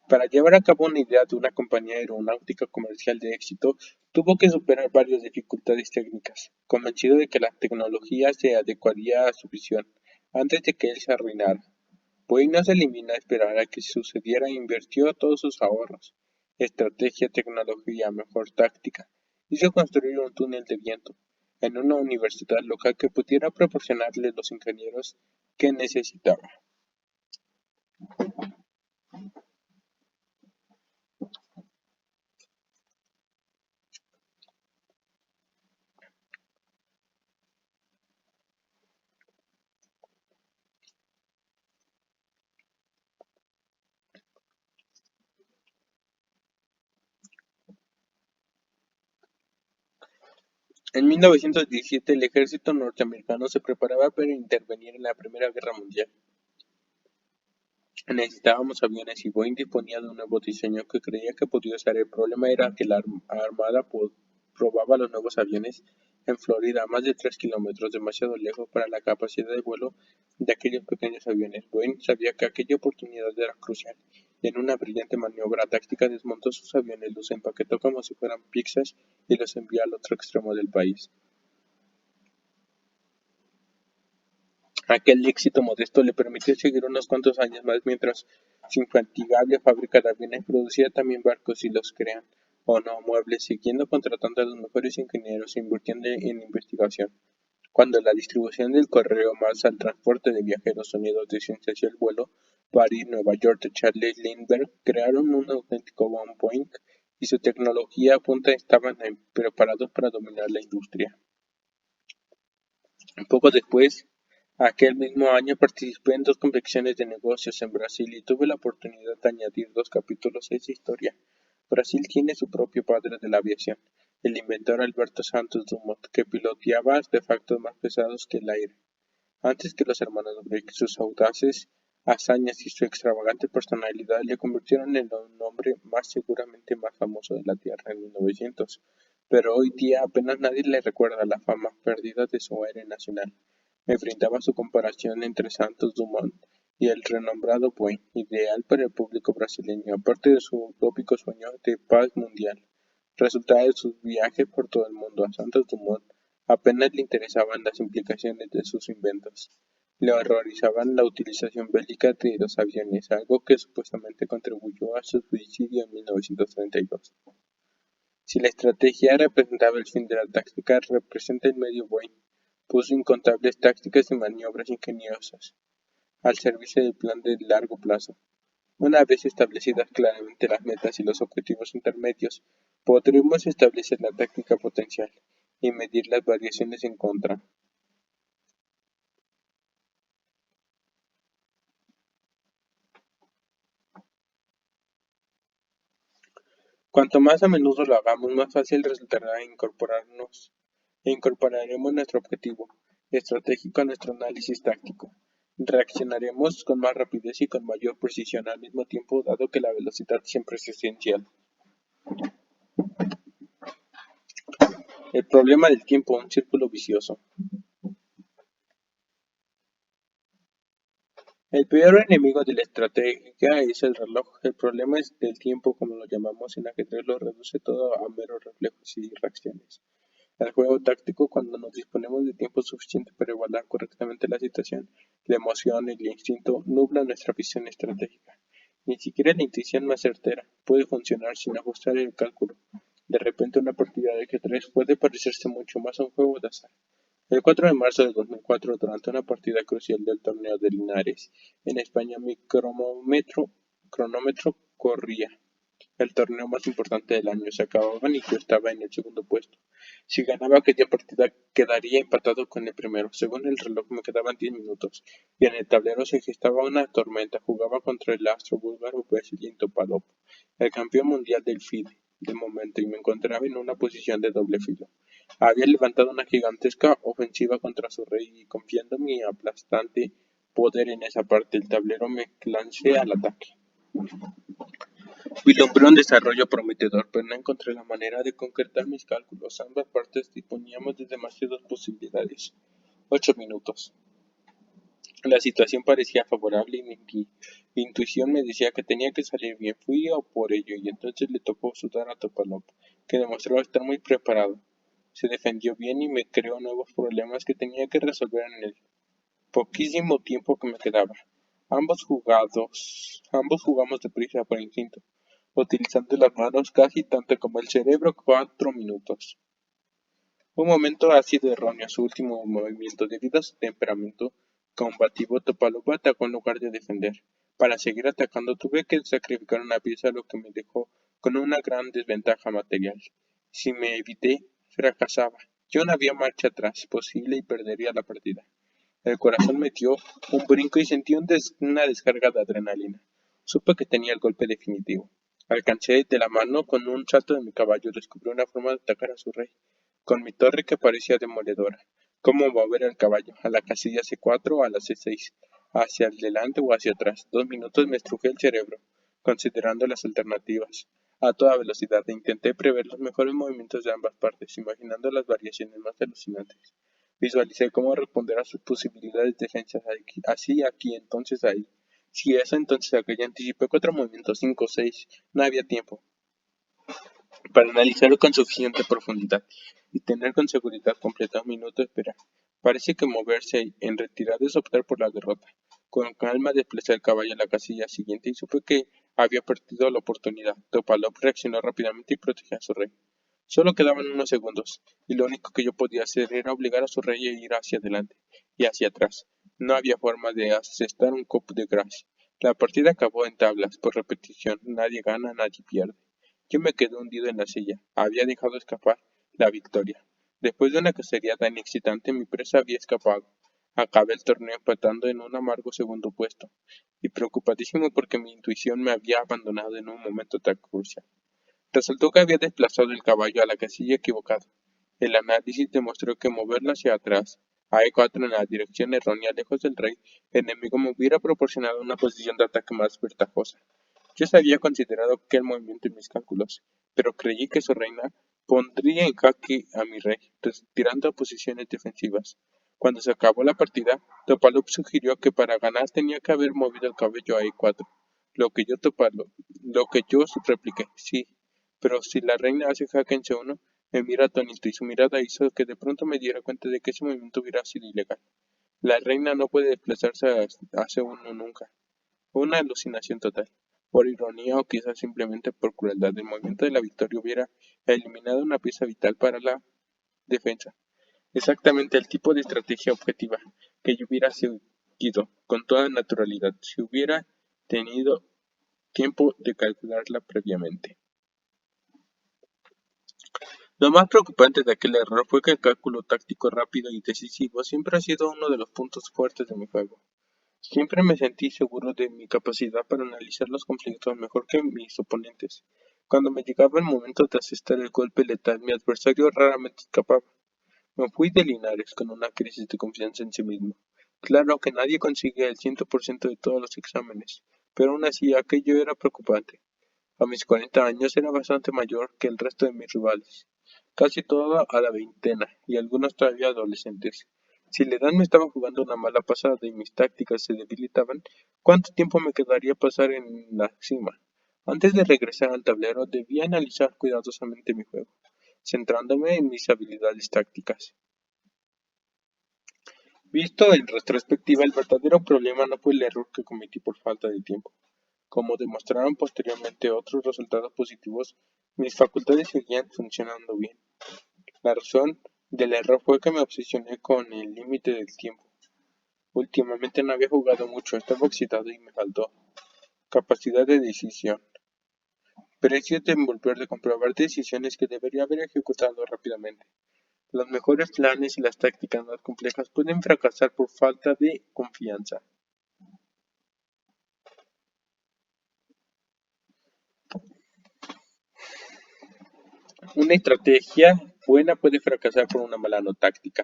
Para llevar a cabo una idea de una compañía aeronáutica comercial de éxito, tuvo que superar varias dificultades técnicas, convencido de que la tecnología se adecuaría a su visión antes de que él se arruinara. Boeing no se limitó a esperar a que sucediera e invirtió todos sus ahorros, estrategia, tecnología, mejor táctica. Hizo construir un túnel de viento en una universidad local que pudiera proporcionarle los ingenieros que necesitaba. En 1917, el ejército norteamericano se preparaba para intervenir en la Primera Guerra Mundial. Necesitábamos aviones y Boeing disponía de un nuevo diseño que creía que podía usar. El problema era que la Armada probaba los nuevos aviones en Florida, a más de 3 kilómetros, demasiado lejos para la capacidad de vuelo de aquellos pequeños aviones. Boeing sabía que aquella oportunidad era crucial, y en una brillante maniobra táctica desmontó sus aviones, los empaquetó como si fueran pizzas y los envió al otro extremo del país. Aquel éxito modesto le permitió seguir unos cuantos años más mientras su infatigable fábrica de aviones producía también barcos y los crean o no muebles, siguiendo contratando a los mejores ingenieros e invirtiendo en investigación. Cuando la distribución del correo más al transporte de viajeros unidos de ciencia el vuelo, París-Nueva York de Charles Lindbergh crearon un auténtico Boeing, y su tecnología a punta estaban preparados para dominar la industria. Poco después, aquel mismo año, participé en 2 convenciones de negocios en Brasil y tuve la oportunidad de añadir 2 capítulos a esa historia. Brasil tiene su propio padre de la aviación, el inventor Alberto Santos Dumont, que piloteaba artefactos más pesados que el aire. Antes que los hermanos Wright, sus audaces hazañas y su extravagante personalidad le convirtieron en el hombre más seguramente más famoso de la Tierra en 1900, pero hoy día apenas nadie le recuerda la fama perdida de su aire nacional. Me brindaba su comparación entre Santos Dumont y el renombrado Boeing, ideal para el público brasileño, aparte de su utópico sueño de paz mundial. Resultado de sus viajes por todo el mundo, a Santos Dumont Apenas le interesaban las implicaciones de sus inventos. Le horrorizaban la utilización bélica de los aviones, algo que supuestamente contribuyó a su suicidio en 1932. Si la estrategia representaba el fin de la táctica, representa el medio Boeing. Puso incontables tácticas y maniobras ingeniosas al servicio del plan de largo plazo. Una vez establecidas claramente las metas y los objetivos intermedios, podremos establecer la táctica potencial y medir las variaciones en contra. Cuanto más a menudo lo hagamos, más fácil resultará incorporaremos nuestro objetivo estratégico a nuestro análisis táctico. Reaccionaremos con más rapidez y con mayor precisión al mismo tiempo, dado que la velocidad siempre es esencial. El problema del tiempo, un círculo vicioso. El peor enemigo de la estrategia es el reloj. El problema es del tiempo, como lo llamamos en ajedrez, lo reduce todo a meros reflejos y reacciones. El juego táctico, cuando nos disponemos de tiempo suficiente para evaluar correctamente la situación, la emoción y el instinto nublan nuestra visión estratégica. Ni siquiera la intuición más certera puede funcionar sin ajustar el cálculo. De repente una partida de ajedrez puede parecerse mucho más a un juego de azar. El 4 de marzo de 2004, durante una partida crucial del torneo de Linares, en España mi cronómetro corría. El torneo más importante del año se acababa y yo estaba en el segundo puesto. Si ganaba aquella partida quedaría empatado con el primero. Según el reloj me quedaban 10 minutos y en el tablero se gestaba una tormenta. Jugaba contra el astro búlgaro Vasilij Topalov, el campeón mundial del FIDE de momento, y me encontraba en una posición de doble filo. Había levantado una gigantesca ofensiva contra su rey y, confiando en mi aplastante poder en esa parte del tablero, me lancé al ataque. Vislumbré un desarrollo prometedor, pero no encontré la manera de concretar mis cálculos. Ambas partes disponíamos de demasiadas posibilidades. 8 minutos. La situación parecía favorable y mi intuición me decía que tenía que salir bien. Fui a por ello y entonces le tocó sudar a Topalov, que demostró estar muy preparado. Se defendió bien y me creó nuevos problemas que tenía que resolver en el poquísimo tiempo que me quedaba. Ambos jugamos deprisa por instinto, utilizando las manos casi tanto como el cerebro. 4 minutos. Un momento ha sido erróneo su último movimiento. Debido a su temperamento combativo, Topalov atacó en lugar de defender. Para seguir atacando tuve que sacrificar una pieza, lo que me dejó con una gran desventaja material. Si me evité, fracasaba. Yo no había marcha atrás posible y perdería la partida. El corazón me dio un brinco y sentí una descarga de adrenalina. Supe que tenía el golpe definitivo. Alcancé de la mano con un salto de mi caballo. Descubrí una forma de atacar a su rey, con mi torre que parecía demoledora. Cómo mover el caballo, a la casilla C4 o a la C6, hacia adelante o hacia atrás. 2 minutos me estrujé el cerebro, considerando las alternativas. A toda velocidad intenté prever los mejores movimientos de ambas partes, imaginando las variaciones más alucinantes. Visualicé cómo responder a sus posibilidades de defensa, así, aquí, entonces, ahí. Si eso, entonces aquello. Anticipé 4 movimientos, 5, 6. No había tiempo para analizarlo con suficiente profundidad y tener con seguridad completa un minuto de espera. Parece que moverse en retirada es optar por la derrota. Con calma desplacé el caballo a la casilla siguiente y supe que había perdido la oportunidad. Topalov reaccionó rápidamente y protegió a su rey. Solo quedaban unos segundos, y lo único que yo podía hacer era obligar a su rey a ir hacia adelante y hacia atrás. No había forma de asestar un coup de gracia. La partida acabó en tablas, por repetición. Nadie gana, nadie pierde. Yo me quedé hundido en la silla. Había dejado escapar la victoria. Después de una cacería tan excitante, mi presa había escapado. Acabé el torneo empatando en un amargo segundo puesto, y preocupadísimo porque mi intuición me había abandonado en un momento tan crucial. Resultó que había desplazado el caballo a la casilla equivocada. El análisis demostró que moverlo hacia atrás, a E4 en la dirección errónea lejos del rey enemigo, me hubiera proporcionado una posición de ataque más ventajosa. Yo se había considerado aquel movimiento en mis cálculos, pero creí que su reina pondría en jaque a mi rey, retirando a posiciones defensivas. Cuando se acabó la partida, Topalov sugirió que para ganar tenía que haber movido el caballo a E4, lo que yo repliqué, sí, pero si la reina hace jaque en C1, Me miró atónito y su mirada hizo que de pronto me diera cuenta de que ese movimiento hubiera sido ilegal. La reina no puede desplazarse hacia uno nunca. Fue una alucinación total. Por ironía o quizás simplemente por crueldad, el movimiento de la victoria hubiera eliminado una pieza vital para la defensa. Exactamente el tipo de estrategia objetiva que yo hubiera seguido con toda naturalidad si hubiera tenido tiempo de calcularla previamente. Lo más preocupante de aquel error fue que el cálculo táctico rápido y decisivo siempre ha sido uno de los puntos fuertes de mi juego. Siempre me sentí seguro de mi capacidad para analizar los conflictos mejor que mis oponentes. Cuando me llegaba el momento de asestar el golpe letal, mi adversario raramente escapaba. Me fui de Linares con una crisis de confianza en sí mismo. Claro que nadie consigue el 100% de todos los exámenes, pero aún así aquello era preocupante. A mis 40 años era bastante mayor que el resto de mis rivales, casi toda a la veintena, y algunos todavía adolescentes. Si la edad me estaba jugando una mala pasada y mis tácticas se debilitaban, ¿cuánto tiempo me quedaría pasar en la cima? Antes de regresar al tablero, debía analizar cuidadosamente mi juego, centrándome en mis habilidades tácticas. Visto en retrospectiva, el verdadero problema no fue el error que cometí por falta de tiempo. Como demostraron posteriormente otros resultados positivos, mis facultades seguían funcionando bien. La razón del error fue que me obsesioné con el límite del tiempo. Últimamente no había jugado mucho, estaba oxidado y me faltó capacidad de decisión. Precio de envolver de comprobar decisiones que debería haber ejecutado rápidamente. Los mejores planes y las tácticas más complejas pueden fracasar por falta de confianza. Una estrategia buena puede fracasar por una mala no táctica.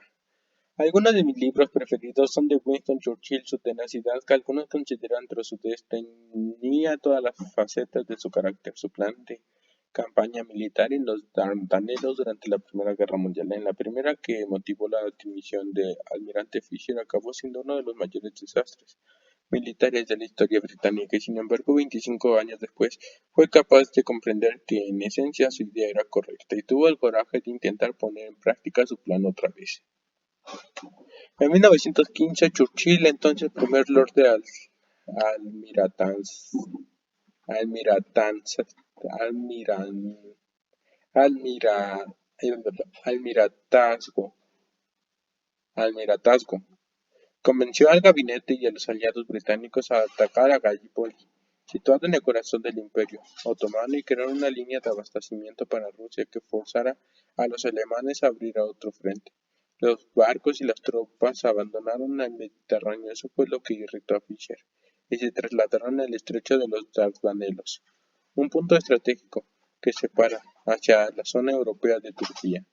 Algunos de mis libros preferidos son de Winston Churchill. Su tenacidad, que algunos consideran trozudez, tenía todas las facetas de su carácter. Su plan de campaña militar en los Dardanelos durante la Primera Guerra Mundial, en la primera que motivó la dimisión de Almirante Fisher, acabó siendo uno de los mayores desastres militares de la historia británica y, sin embargo, 25 años después, fue capaz de comprender que en esencia su idea era correcta y tuvo el coraje de intentar poner en práctica su plan otra vez. En 1915, Churchill, entonces primer lord de Almirantazgo, Almirantazgo, Almirantazgo, convenció al gabinete y a los aliados británicos a atacar a Gallipoli, situado en el corazón del Imperio Otomano, y crear una línea de abastecimiento para Rusia que forzara a los alemanes a abrir a otro frente. Los barcos y las tropas abandonaron el Mediterráneo, eso fue lo que irritó a Fisher, y se trasladaron al estrecho de los Dardanelos, un punto estratégico que separa hacia la zona europea de Turquía.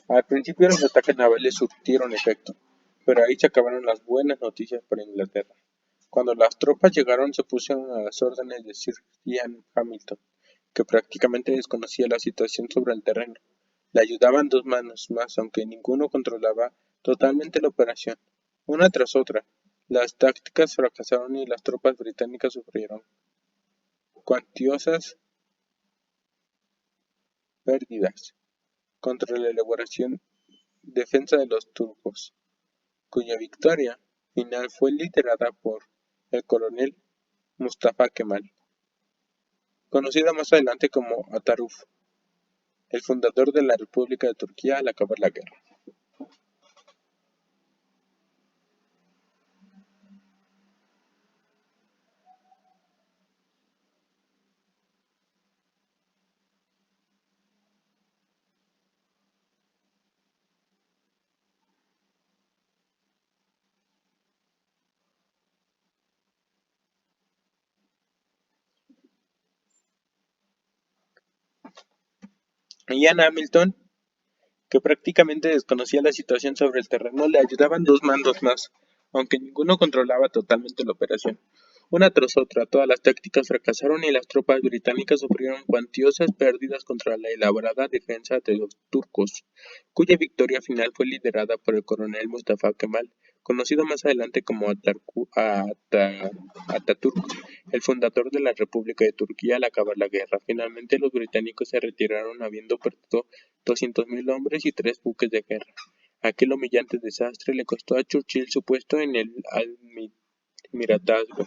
Al principio los ataques navales surtieron efecto, pero ahí se acabaron las buenas noticias para Inglaterra. Cuando las tropas llegaron se pusieron a las órdenes de Sir Ian Hamilton, que prácticamente desconocía la situación sobre el terreno. Le ayudaban dos manos más, aunque ninguno controlaba totalmente la operación. Una tras otra, las tácticas fracasaron y las tropas británicas sufrieron cuantiosas pérdidas contra la elaboración defensa de los turcos, cuya victoria final fue liderada por el coronel Mustafa Kemal, conocido más adelante como Atatürk, el fundador de la República de Turquía al acabar la guerra. Ian Hamilton, que prácticamente desconocía la situación sobre el terreno, le ayudaban dos mandos más, aunque ninguno controlaba totalmente la operación. Una tras otra, todas las tácticas fracasaron y las tropas británicas sufrieron cuantiosas pérdidas contra la elaborada defensa de los turcos, cuya victoria final fue liderada por el coronel Mustafa Kemal, conocido más adelante como Atatürk, el fundador de la República de Turquía al acabar la guerra. Finalmente los británicos se retiraron habiendo perdido 200.000 hombres y 3 buques de guerra. Aquel humillante desastre le costó a Churchill su puesto en el almiratazgo,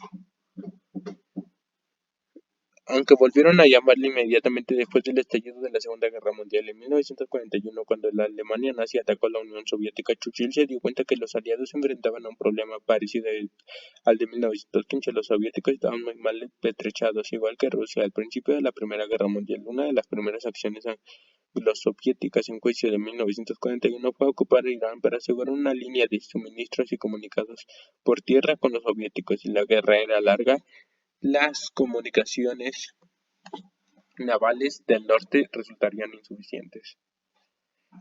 aunque volvieron a llamarle inmediatamente después del estallido de la Segunda Guerra Mundial. En 1941, cuando la Alemania nazi atacó a la Unión Soviética, Churchill se dio cuenta que los aliados se enfrentaban a un problema parecido al de 1915. Los soviéticos estaban muy mal pertrechados, igual que Rusia. Al principio de la Primera Guerra Mundial, una de las primeras acciones anglo-soviéticas en juicio de 1941 fue ocupar Irán para asegurar una línea de suministros y comunicados por tierra con los soviéticos. Si la guerra era larga, las comunicaciones navales del norte resultarían insuficientes.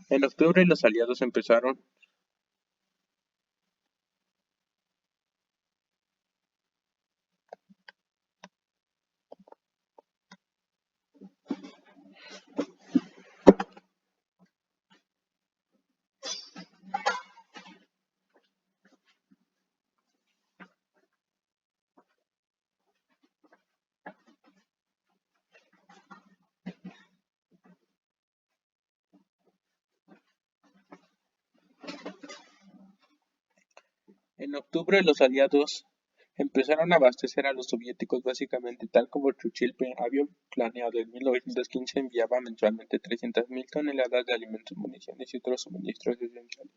En octubre los aliados empezaron En octubre los aliados empezaron a abastecer a los soviéticos básicamente tal como Churchill había planeado. En 1915 enviaba mensualmente 300.000 toneladas de alimentos, municiones y otros suministros esenciales,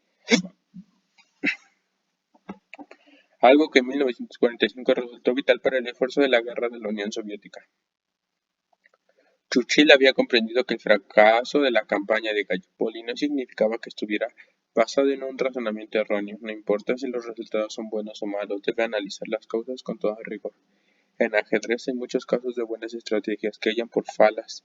algo que en 1945 resultó vital para el esfuerzo de la guerra de la Unión Soviética. Churchill había comprendido que el fracaso de la campaña de Gallipoli no significaba que estuviera basado en un razonamiento erróneo. No importa si los resultados son buenos o malos, debe analizar las causas con todo rigor. En ajedrez hay muchos casos de buenas estrategias que hallan por falas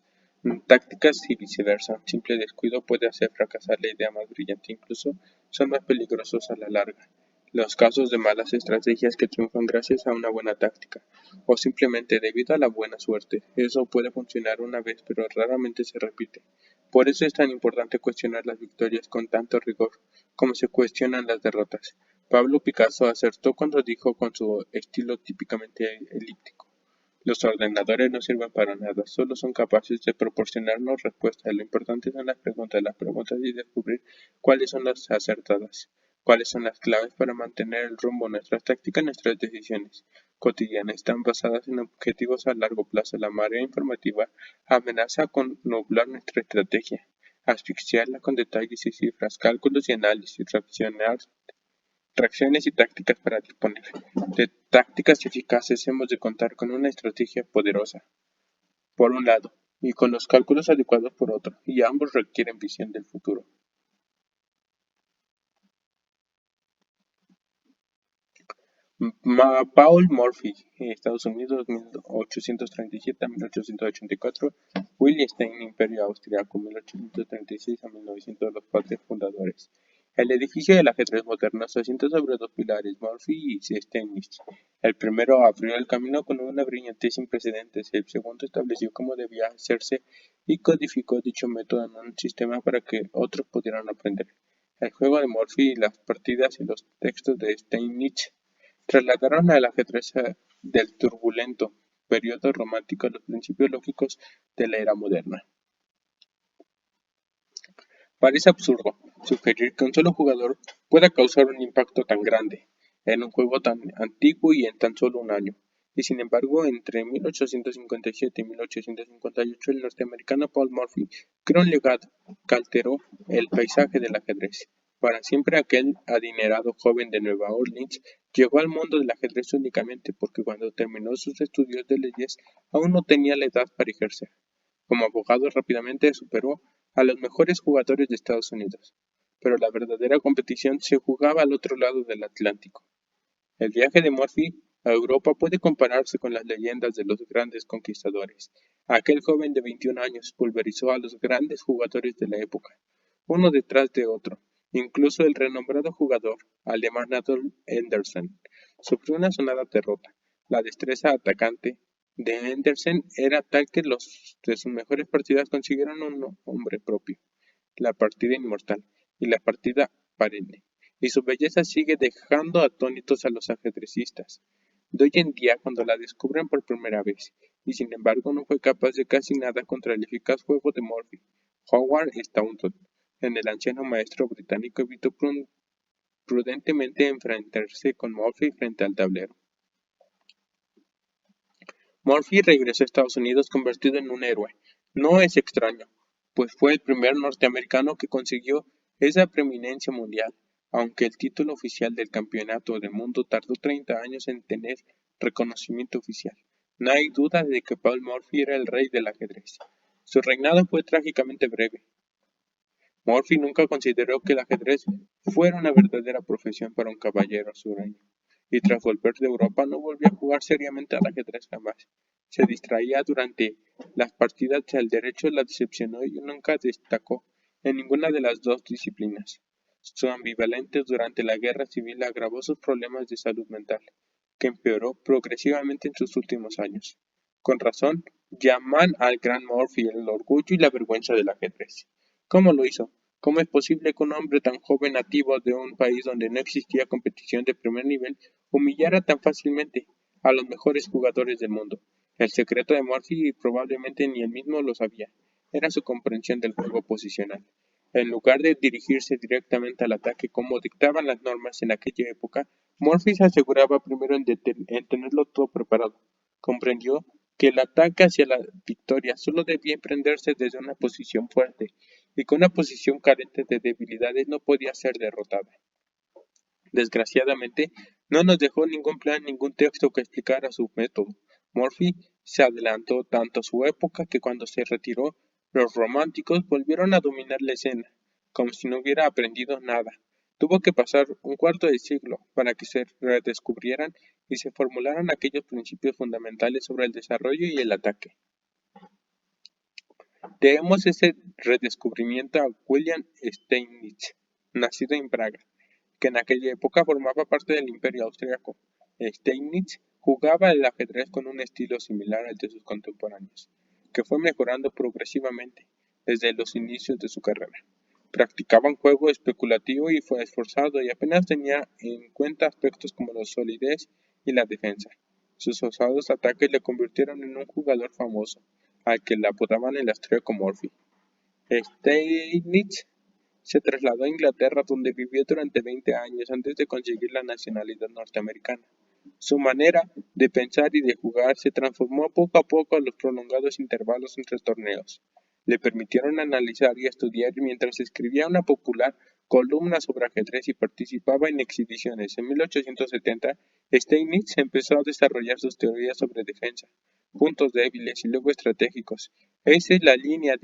tácticas y viceversa. Un simple descuido puede hacer fracasar la idea más brillante, incluso son más peligrosos a la larga. Los casos de malas estrategias que triunfan gracias a una buena táctica, o simplemente debido a la buena suerte. Eso puede funcionar una vez, pero raramente se repite. Por eso es tan importante cuestionar las victorias con tanto rigor como se cuestionan las derrotas. Pablo Picasso acertó cuando dijo con su estilo típicamente elíptico: los ordenadores no sirven para nada, solo son capaces de proporcionarnos respuestas. Lo importante son las preguntas y descubrir cuáles son las acertadas, cuáles son las claves para mantener el rumbo. Nuestras tácticas, nuestras decisiones cotidianas están basadas en objetivos a largo plazo. La marea informativa amenaza con nublar nuestra estrategia, asfixiarla con detalles y cifras, cálculos y análisis, reacciones y tácticas. Para disponer de tácticas eficaces hemos de contar con una estrategia poderosa, por un lado, y con los cálculos adecuados por otro, y ambos requieren visión del futuro. Paul Morphy, Estados Unidos, 1837 a 1884. Will Stein, Imperio Austriaco, 1836 a 1900. Los padres fundadores. El edificio del ajedrez moderno se asienta sobre dos pilares, Morphy y Steinitz. El primero abrió el camino con una brillantez sin precedentes. El segundo estableció cómo debía hacerse y codificó dicho método en un sistema para que otros pudieran aprender. El juego de Morphy, las partidas y los textos de Steinitz trasladaron al ajedrez del turbulento periodo romántico a los principios lógicos de la era moderna. Parece absurdo sugerir que un solo jugador pueda causar un impacto tan grande en un juego tan antiguo y en tan solo un año. Y sin embargo, entre 1857 y 1858, el norteamericano Paul Morphy creó un legado que alteró el paisaje del ajedrez. Para siempre, aquel adinerado joven de Nueva Orleans llegó al mundo del ajedrez únicamente porque cuando terminó sus estudios de leyes aún no tenía la edad para ejercer. Como abogado rápidamente superó a los mejores jugadores de Estados Unidos, pero la verdadera competición se jugaba al otro lado del Atlántico. El viaje de Morphy a Europa puede compararse con las leyendas de los grandes conquistadores. Aquel joven de 21 años pulverizó a los grandes jugadores de la época, uno detrás de otro. Incluso el renombrado jugador alemán Adolf Anderssen sufrió una sonada derrota. La destreza atacante de Anderssen era tal que los de sus mejores partidas consiguieron un nombre propio: la partida inmortal y la partida perenne, y su belleza sigue dejando atónitos a los ajedrecistas. de hoy en día cuando la descubren por primera vez, y sin embargo no fue capaz de casi nada contra el eficaz juego de Murphy. Howard Staunton, en el anciano maestro británico, evitó prudentemente enfrentarse con Murphy frente al tablero. Murphy regresó a Estados Unidos convertido en un héroe. No es extraño, pues fue el primer norteamericano que consiguió esa preeminencia mundial, aunque el título oficial del Campeonato del Mundo tardó 30 años en tener reconocimiento oficial. No hay duda de que Paul Murphy era el rey del ajedrez. Su reinado fue trágicamente breve. Murphy nunca consideró que el ajedrez fuera una verdadera profesión para un caballero sureño, y tras volver de Europa no volvió a jugar seriamente al ajedrez jamás. Se distraía durante las partidas, el derecho la decepcionó y nunca destacó en ninguna de las dos disciplinas. Su ambivalencia durante la guerra civil agravó sus problemas de salud mental, que empeoró progresivamente en sus últimos años. Con razón, llaman al gran Murphy el orgullo y la vergüenza del ajedrez. ¿Cómo lo hizo? ¿Cómo es posible que un hombre tan joven nativo de un país donde no existía competición de primer nivel humillara tan fácilmente a los mejores jugadores del mundo? El secreto de Murphy probablemente ni él mismo lo sabía, era su comprensión del juego posicional. En lugar de dirigirse directamente al ataque como dictaban las normas en aquella época, Murphy se aseguraba primero en tenerlo todo preparado. Comprendió que el ataque hacia la victoria solo debía emprenderse desde una posición fuerte, y que una posición carente de debilidades no podía ser derrotada. Desgraciadamente, no nos dejó ningún plan, ningún texto que explicara su método. Murphy se adelantó tanto a su época que cuando se retiró, los románticos volvieron a dominar la escena, como si no hubiera aprendido nada. Tuvo que pasar un cuarto de siglo para que se redescubrieran y se formularan aquellos principios fundamentales sobre el desarrollo y el ataque. Debemos ese redescubrimiento a William Steinitz, nacido en Praga, que en aquella época formaba parte del Imperio Austriaco. Steinitz jugaba el ajedrez con un estilo similar al de sus contemporáneos, que fue mejorando progresivamente desde los inicios de su carrera. Practicaba un juego especulativo y fue esforzado y apenas tenía en cuenta aspectos como la solidez y la defensa. Sus osados ataques le convirtieron en un jugador famoso, al que le apodaban el austríaco Murphy. Steinitz se trasladó a Inglaterra, donde vivió durante 20 años antes de conseguir la nacionalidad norteamericana. Su manera de pensar y de jugar se transformó poco a poco a los prolongados intervalos entre torneos. Le permitieron analizar y estudiar mientras escribía una popular columna sobre ajedrez y participaba en exhibiciones. En 1870, Steinitz empezó a desarrollar sus teorías sobre defensa, puntos débiles y luego estratégicos. Esa es la línea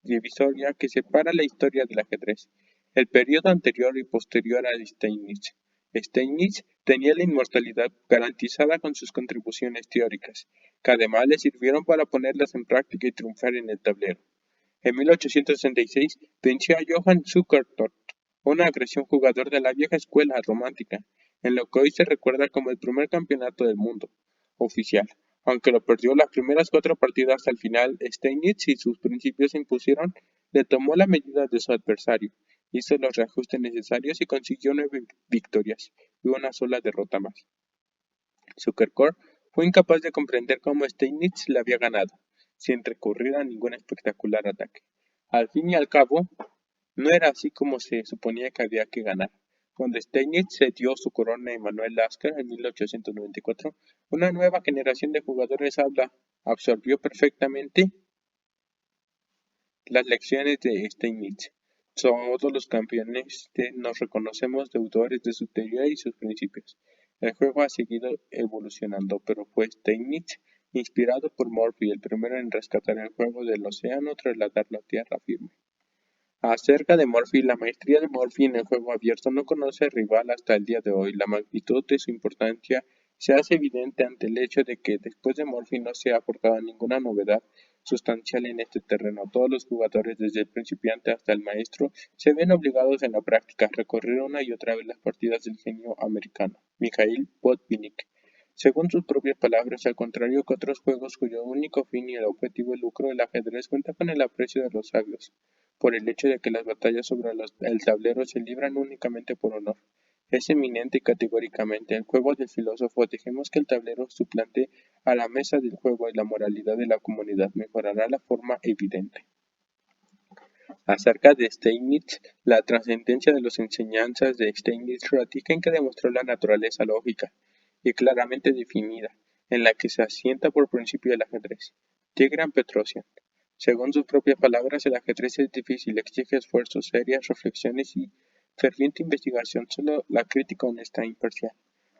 divisoria que separa la historia del ajedrez, el periodo anterior y posterior a Steinitz. Steinitz tenía la inmortalidad garantizada con sus contribuciones teóricas, que además le sirvieron para ponerlas en práctica y triunfar en el tablero. En 1866 venció a Johann Zukertort, un agresivo jugador de la vieja escuela romántica, en lo que hoy se recuerda como el primer campeonato del mundo oficial. Aunque lo perdió las primeras 4 partidas al final, Steinitz y sus principios se impusieron, le tomó la medida de su adversario, hizo los reajustes necesarios y consiguió 9 victorias y una sola derrota más. Zukertort fue incapaz de comprender cómo Steinitz le había ganado, sin recurrir a ningún espectacular ataque. Al fin y al cabo, no era así como se suponía que había que ganar. Cuando Steinitz cedió su corona a Emanuel Lasker en 1894, una nueva generación de jugadores absorbió perfectamente las lecciones de Steinitz. Todos los campeones nos reconocemos deudores de su teoría y sus principios. El juego ha seguido evolucionando, pero fue Steinitz, inspirado por Murphy, el primero en rescatar el juego del océano tras trasladarlo a tierra firme. Acerca de Murphy, la maestría de Murphy en el juego abierto no conoce rival hasta el día de hoy. La magnitud de su importancia se hace evidente ante el hecho de que después de Murphy no se ha aportado ninguna novedad sustancial en este terreno. Todos los jugadores, desde el principiante hasta el maestro, se ven obligados en la práctica a recorrer una y otra vez las partidas del genio americano, Mikhail Botvinnik. Según sus propias palabras, al contrario que otros juegos cuyo único fin y el objetivo es lucro, el ajedrez cuenta con el aprecio de los sabios, por el hecho de que las batallas sobre el tablero se libran únicamente por honor. Es eminente categóricamente el juego del filósofo. Dejemos que el tablero suplante a la mesa del juego y la moralidad de la comunidad mejorará la forma evidente. Acerca de Steinitz, la trascendencia de las enseñanzas de Steinitz radica en que demostró la naturaleza lógica y claramente definida, en la que se asienta por principio el ajedrez. Tigran Petrosian. Según sus propias palabras, el ajedrez es difícil, exige esfuerzos, serias reflexiones y ferviente investigación. Solo la crítica honesta e imparcial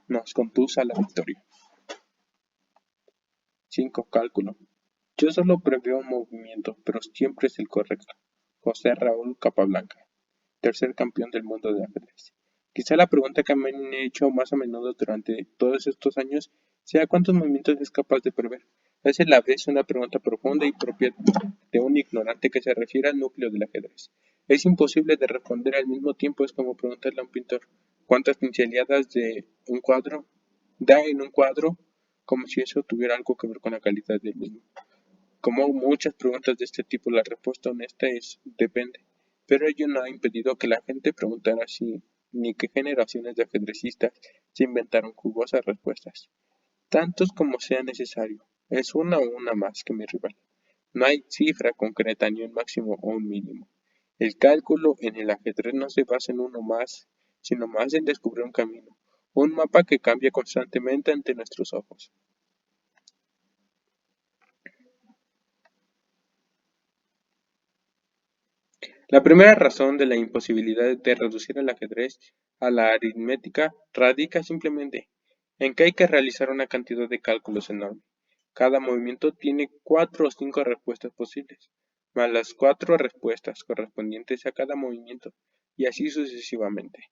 nos conduce a la victoria. 5. Cálculo. Yo solo preveo un movimiento, pero siempre es el correcto. José Raúl Capablanca, tercer campeón del mundo de ajedrez. Quizá la pregunta que me han hecho más a menudo durante todos estos años sea cuántos movimientos es capaz de prever. Es a la vez una pregunta profunda y propia de un ignorante que se refiere al núcleo del ajedrez. Es imposible de responder al mismo tiempo. Es como preguntarle a un pintor cuántas pinceladas de un cuadro da en un cuadro, como si eso tuviera algo que ver con la calidad del mismo. Como muchas preguntas de este tipo, la respuesta honesta es depende, pero ello no ha impedido que la gente preguntara así, ni que generaciones de ajedrecistas se inventaron jugosas respuestas. Tantos como sea necesario, es una o una más que mi rival. No hay cifra concreta ni un máximo o un mínimo. El cálculo en el ajedrez no se basa en uno más, sino más en descubrir un camino, un mapa que cambia constantemente ante nuestros ojos. La primera razón de la imposibilidad de reducir el ajedrez a la aritmética radica simplemente en que hay que realizar una cantidad de cálculos enorme. Cada movimiento tiene 4 o 5 respuestas posibles, más las 4 respuestas correspondientes a cada movimiento, y así sucesivamente.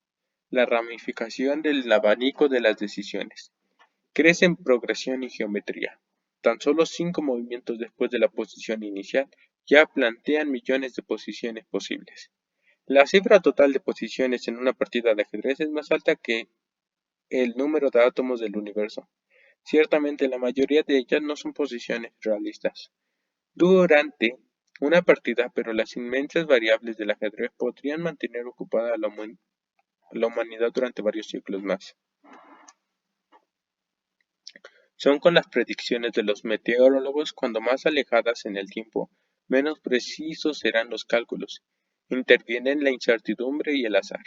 La ramificación del abanico de las decisiones crece en progresión y geometría. Tan solo 5 movimientos después de la posición inicial ya plantean millones de posiciones posibles. La cifra total de posiciones en una partida de ajedrez es más alta que el número de átomos del universo. Ciertamente la mayoría de ellas no son posiciones realistas durante una partida, pero las inmensas variables del ajedrez podrían mantener ocupada a la humanidad durante varios siglos más. Son con las predicciones de los meteorólogos, cuando más alejadas en el tiempo, menos precisos serán los cálculos. Intervienen la incertidumbre y el azar,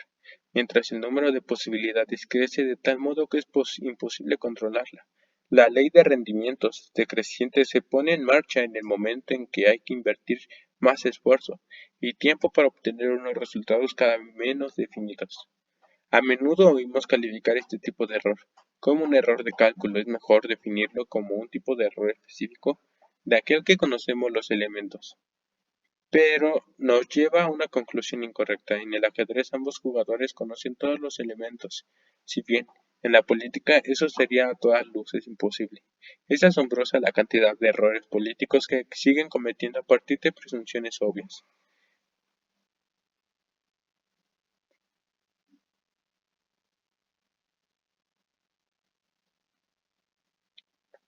mientras el número de posibilidades crece de tal modo que es imposible controlarla. La ley de rendimientos decrecientes se pone en marcha en el momento en que hay que invertir más esfuerzo y tiempo para obtener unos resultados cada vez menos definidos. A menudo oímos calificar este tipo de error como un error de cálculo. Es mejor definirlo como un tipo de error específico de aquel que conocemos los elementos. Pero nos lleva a una conclusión incorrecta. En el ajedrez ambos jugadores conocen todos los elementos, si bien en la política eso sería a todas luces imposible. Es asombrosa la cantidad de errores políticos que siguen cometiendo a partir de presunciones obvias.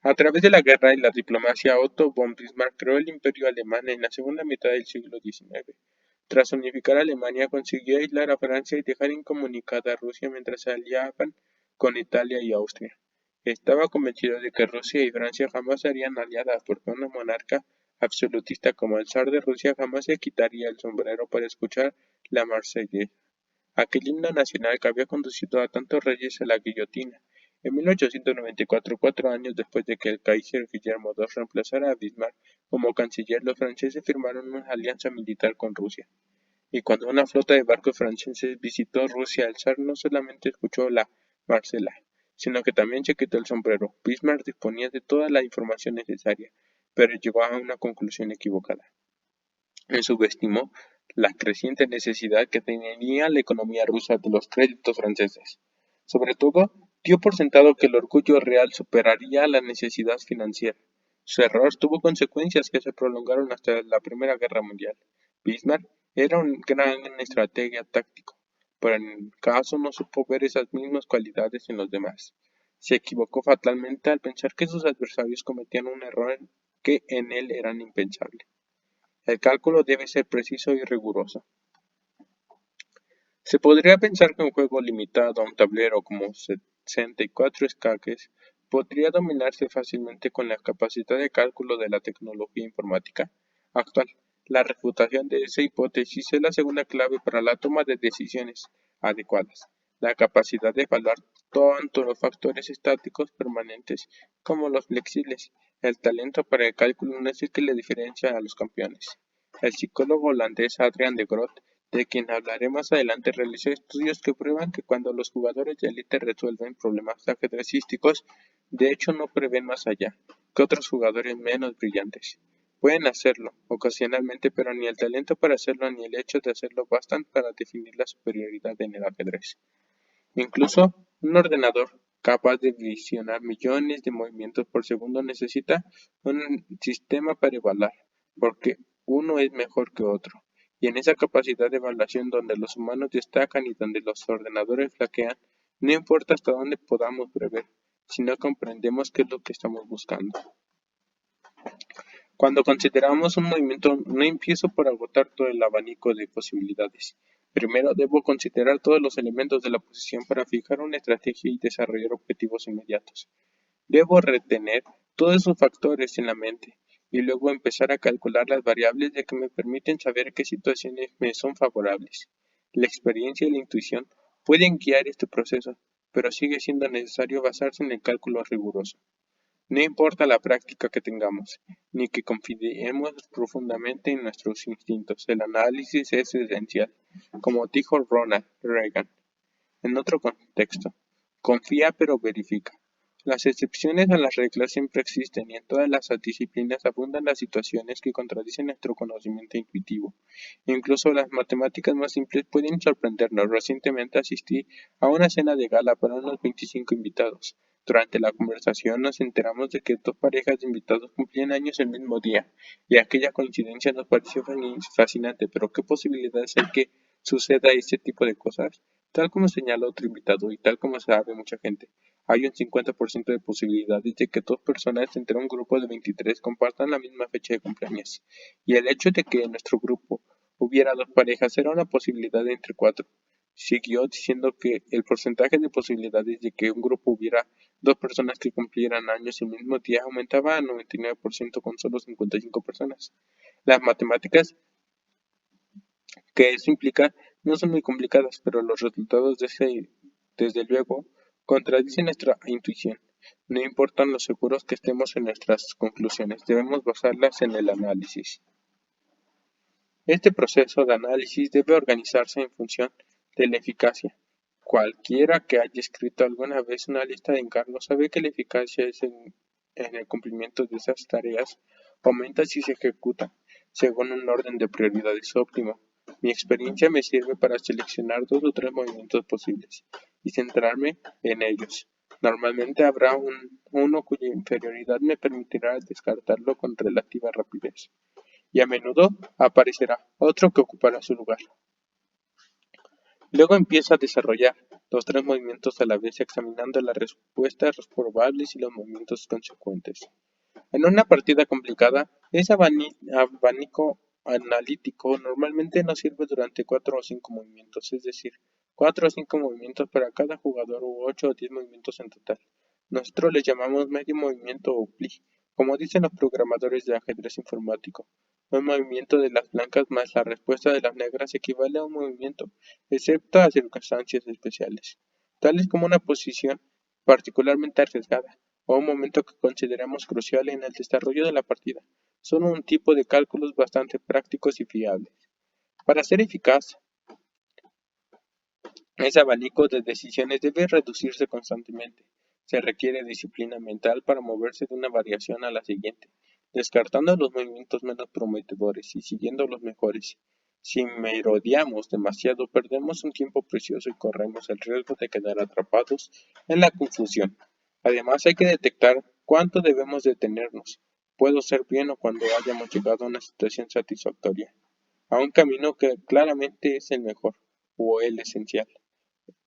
A través de la guerra y la diplomacia, Otto von Bismarck creó el Imperio alemán en la segunda mitad del siglo XIX. Tras unificar Alemania, consiguió aislar a Francia y dejar incomunicada a Rusia mientras se aliaban con Italia y Austria. Estaba convencido de que Rusia y Francia jamás serían aliadas, porque un monarca absolutista como el zar de Rusia jamás se quitaría el sombrero para escuchar la Marsellesa, aquel himno nacional que había conducido a tantos reyes a la guillotina. En 1894, 4 años después de que el Kaiser Guillermo II reemplazara a Bismarck como canciller, los franceses firmaron una alianza militar con Rusia. Y cuando una flota de barcos franceses visitó Rusia, el zar no solamente escuchó la Marsella, sino que también se quitó el sombrero. Bismarck disponía de toda la información necesaria, pero llegó a una conclusión equivocada. Él subestimó la creciente necesidad que tenía la economía rusa de los créditos franceses. Sobre todo, dio por sentado que el orgullo real superaría la necesidad financiera. Su error tuvo consecuencias que se prolongaron hasta la Primera Guerra Mundial. Bismarck era un gran estratega táctico, pero en el caso no supo ver esas mismas cualidades en los demás. Se equivocó fatalmente al pensar que sus adversarios cometían un error que en él era impensable. El cálculo debe ser preciso y riguroso. Se podría pensar que un juego limitado a un tablero como 64 escaques podría dominarse fácilmente con la capacidad de cálculo de la tecnología informática actual. La refutación de esa hipótesis es la segunda clave para la toma de decisiones adecuadas, la capacidad de evaluar tanto los factores estáticos permanentes como los flexibles. El talento para el cálculo no es el que le diferencia a los campeones. El psicólogo holandés Adrian de Groot, de quien hablaré más adelante, realizó estudios que prueban que cuando los jugadores de élite resuelven problemas ajedrecísticos, de hecho no prevén más allá que otros jugadores menos brillantes. Pueden hacerlo, ocasionalmente, pero ni el talento para hacerlo ni el hecho de hacerlo bastan para definir la superioridad en el ajedrez. Incluso un ordenador capaz de visionar millones de movimientos por segundo necesita un sistema para evaluar, porque uno es mejor que otro. Y en esa capacidad de evaluación donde los humanos destacan y donde los ordenadores flaquean, no importa hasta dónde podamos prever, si no comprendemos qué es lo que estamos buscando. Cuando consideramos un movimiento, no empiezo por agotar todo el abanico de posibilidades. Primero debo considerar todos los elementos de la posición para fijar una estrategia y desarrollar objetivos inmediatos. Debo retener todos esos factores en la mente y luego empezar a calcular las variables de que me permiten saber qué situaciones me son favorables. La experiencia y la intuición pueden guiar este proceso, pero sigue siendo necesario basarse en el cálculo riguroso. No importa la práctica que tengamos, ni que confiemos profundamente en nuestros instintos, el análisis es esencial, como dijo Ronald Reagan. En otro contexto, confía pero verifica. Las excepciones a las reglas siempre existen y en todas las disciplinas abundan las situaciones que contradicen nuestro conocimiento intuitivo. Incluso las matemáticas más simples pueden sorprendernos. Recientemente asistí a una cena de gala para unos 25 invitados. Durante la conversación nos enteramos de que dos parejas de invitados cumplían años el mismo día, y aquella coincidencia nos pareció fascinante, pero ¿qué posibilidades hay que suceda este tipo de cosas? Tal como señala otro invitado y tal como sabe mucha gente, hay un 50% de posibilidades de que dos personas entre un grupo de 23 compartan la misma fecha de cumpleaños, y el hecho de que en nuestro grupo hubiera dos parejas era una posibilidad entre cuatro. Siguió diciendo que el porcentaje de posibilidades de que un grupo hubiera dos personas que cumplieran años el mismo día aumentaba a 99% con solo 55 personas. Las matemáticas que eso implica no son muy complicadas, pero los resultados desde luego, contradicen nuestra intuición. No importan lo seguros que estemos en nuestras conclusiones, debemos basarlas en el análisis. Este proceso de análisis debe organizarse en función de la eficacia. Cualquiera que haya escrito alguna vez una lista de encargos sabe que la eficacia es en el cumplimiento de esas tareas aumenta si se ejecutan según un orden de prioridades óptimo. Mi experiencia me sirve para seleccionar dos o tres movimientos posibles y centrarme en ellos. Normalmente habrá uno cuya inferioridad me permitirá descartarlo con relativa rapidez, y a menudo aparecerá otro que ocupará su lugar. Luego empieza a desarrollar los tres movimientos a la vez, examinando las respuestas probables y los movimientos consecuentes. En una partida complicada, ese abanico analítico normalmente nos sirve durante 4 o 5 movimientos, es decir, 4 o 5 movimientos para cada jugador u 8 o 10 movimientos en total. Nosotros les llamamos medio movimiento o pli, como dicen los programadores de ajedrez informático. Un movimiento de las blancas más la respuesta de las negras equivale a un movimiento, excepto a circunstancias especiales, tales como una posición particularmente arriesgada o un momento que consideramos crucial en el desarrollo de la partida. Son un tipo de cálculos bastante prácticos y fiables. Para ser eficaz, ese abanico de decisiones debe reducirse constantemente. Se requiere disciplina mental para moverse de una variación a la siguiente, descartando los movimientos menos prometedores y siguiendo los mejores. Si merodeamos demasiado, perdemos un tiempo precioso y corremos el riesgo de quedar atrapados en la confusión. Además, hay que detectar cuánto debemos detenernos. Puedo ser bien o cuando hayamos llegado a una situación satisfactoria, a un camino que claramente es el mejor o el esencial,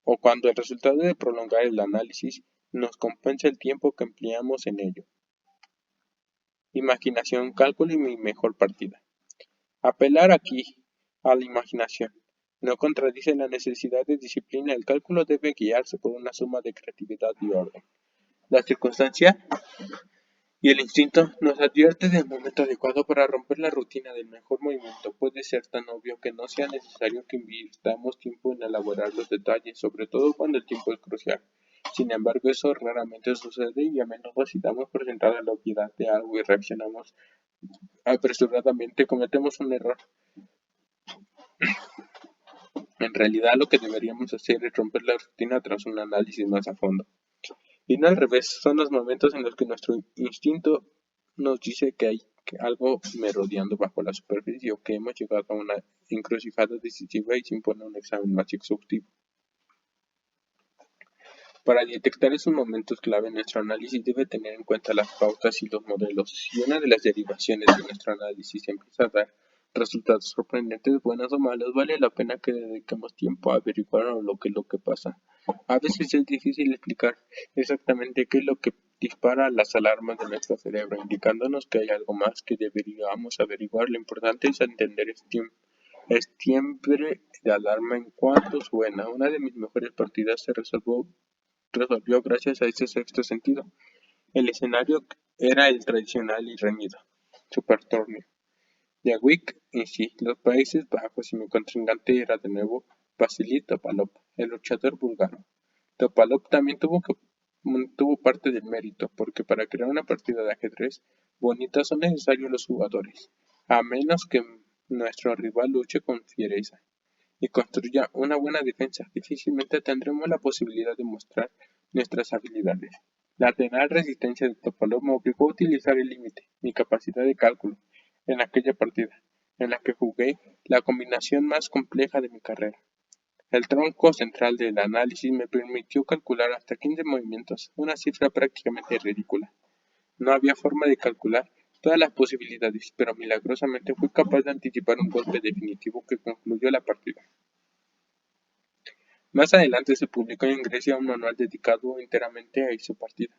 o cuando el resultado de prolongar el análisis nos compensa el tiempo que empleamos en ello. Imaginación, cálculo y mi mejor partida. Apelar aquí a la imaginación. No contradice la necesidad de disciplina. El cálculo debe guiarse por una suma de creatividad y orden. La circunstancia y el instinto nos advierte del momento adecuado para romper la rutina del mejor movimiento. Puede ser tan obvio que no sea necesario que invirtamos tiempo en elaborar los detalles, sobre todo cuando el tiempo es crucial. Sin embargo, eso raramente sucede y a menudo si damos por sentada la obviedad de algo y reaccionamos apresuradamente, cometemos un error. En realidad, lo que deberíamos hacer es romper la rutina tras un análisis más a fondo. Y no al revés, son los momentos en los que nuestro instinto nos dice que hay algo merodeando bajo la superficie o que hemos llegado a una encrucijada decisiva y se impone un examen más exhaustivo. Para detectar esos momentos clave, nuestro análisis debe tener en cuenta las pautas y los modelos. Si una de las derivaciones de nuestro análisis empieza a dar resultados sorprendentes, buenos o malos, vale la pena que dediquemos tiempo a averiguar lo que pasa. A veces es difícil explicar exactamente qué es lo que dispara las alarmas de nuestro cerebro, indicándonos que hay algo más que deberíamos averiguar. Lo importante es entender el timbre de alarma en cuanto suena. Una de mis mejores partidas se resolvió gracias a ese sexto sentido. El escenario era el tradicional y reñido Super Torneo de Wick en sí, los Países Bajos, y mi contrincante era de nuevo Vasily Topalov, el luchador búlgaro. Topalov también tuvo parte del mérito, porque para crear una partida de ajedrez bonita son necesarios los jugadores, a menos que nuestro rival luche con fiereza y construya una buena defensa, difícilmente tendremos la posibilidad de mostrar nuestras habilidades. La tenaz resistencia de Topalov me obligó a utilizar el límite, mi capacidad de cálculo, en aquella partida, en la que jugué la combinación más compleja de mi carrera. El tronco central del análisis me permitió calcular hasta 15 movimientos, una cifra prácticamente ridícula. No había forma de calcular todas las posibilidades, pero milagrosamente fui capaz de anticipar un golpe definitivo que concluyó la partida. Más adelante se publicó en Grecia un manual dedicado enteramente a esa partida,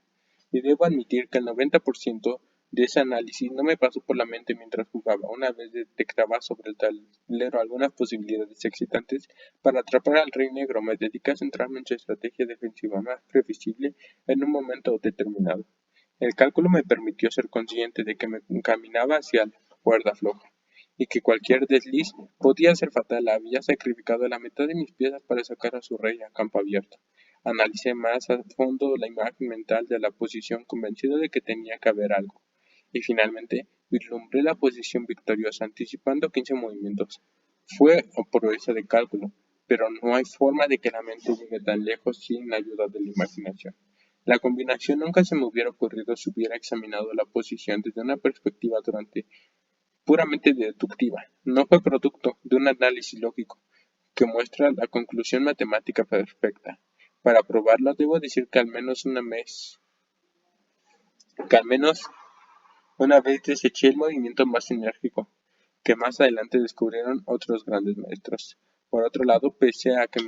y debo admitir que el 90% de ese análisis no me pasó por la mente mientras jugaba. Una vez detectaba sobre el tablero algunas posibilidades excitantes para atrapar al Rey Negro, me dediqué a centrarme en su estrategia defensiva más previsible en un momento determinado. El cálculo me permitió ser consciente de que me encaminaba hacia la cuerda floja y que cualquier desliz podía ser fatal. Había sacrificado la mitad de mis piezas para sacar a su rey a campo abierto. Analicé más a fondo la imagen mental de la posición, convencido de que tenía que haber algo, y finalmente vislumbré la posición victoriosa, anticipando 15 movimientos. Fue proeza de cálculo, pero no hay forma de que la mente llegue tan lejos sin la ayuda de la imaginación. La combinación nunca se me hubiera ocurrido si hubiera examinado la posición desde una perspectiva puramente deductiva. No fue producto de un análisis lógico que muestra la conclusión matemática perfecta. Para probarlo debo decir que al menos una vez deseché el movimiento más enérgico, que más adelante descubrieron otros grandes maestros. Por otro lado, pese a que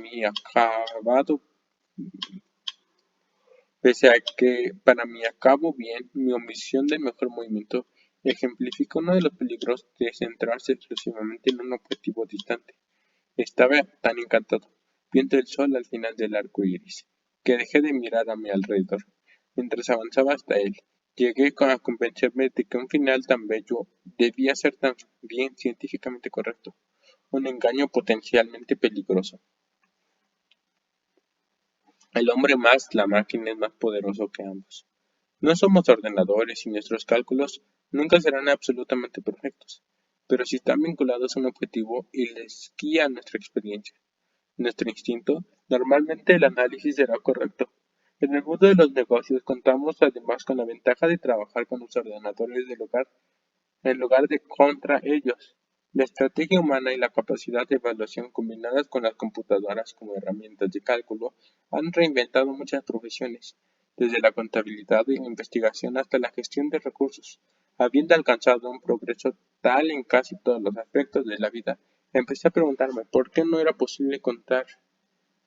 para mí acabo bien, mi omisión del mejor movimiento ejemplifica uno de los peligros de centrarse exclusivamente en un objetivo distante. Estaba tan encantado, viendo el sol al final del arco iris, que dejé de mirar a mi alrededor. Mientras avanzaba hasta él, llegué a convencerme de que un final tan bello debía ser también científicamente correcto, un engaño potencialmente peligroso. El hombre más la máquina es más poderoso que ambos. No somos ordenadores y nuestros cálculos nunca serán absolutamente perfectos, pero si están vinculados a un objetivo y les guía nuestra experiencia, nuestro instinto, normalmente el análisis será correcto. En el mundo de los negocios contamos además con la ventaja de trabajar con los ordenadores del hogar en lugar de contra ellos. La estrategia humana y la capacidad de evaluación combinadas con las computadoras como herramientas de cálculo han reinventado muchas profesiones, desde la contabilidad y la investigación hasta la gestión de recursos. Habiendo alcanzado un progreso tal en casi todos los aspectos de la vida, empecé a preguntarme por qué no era posible contar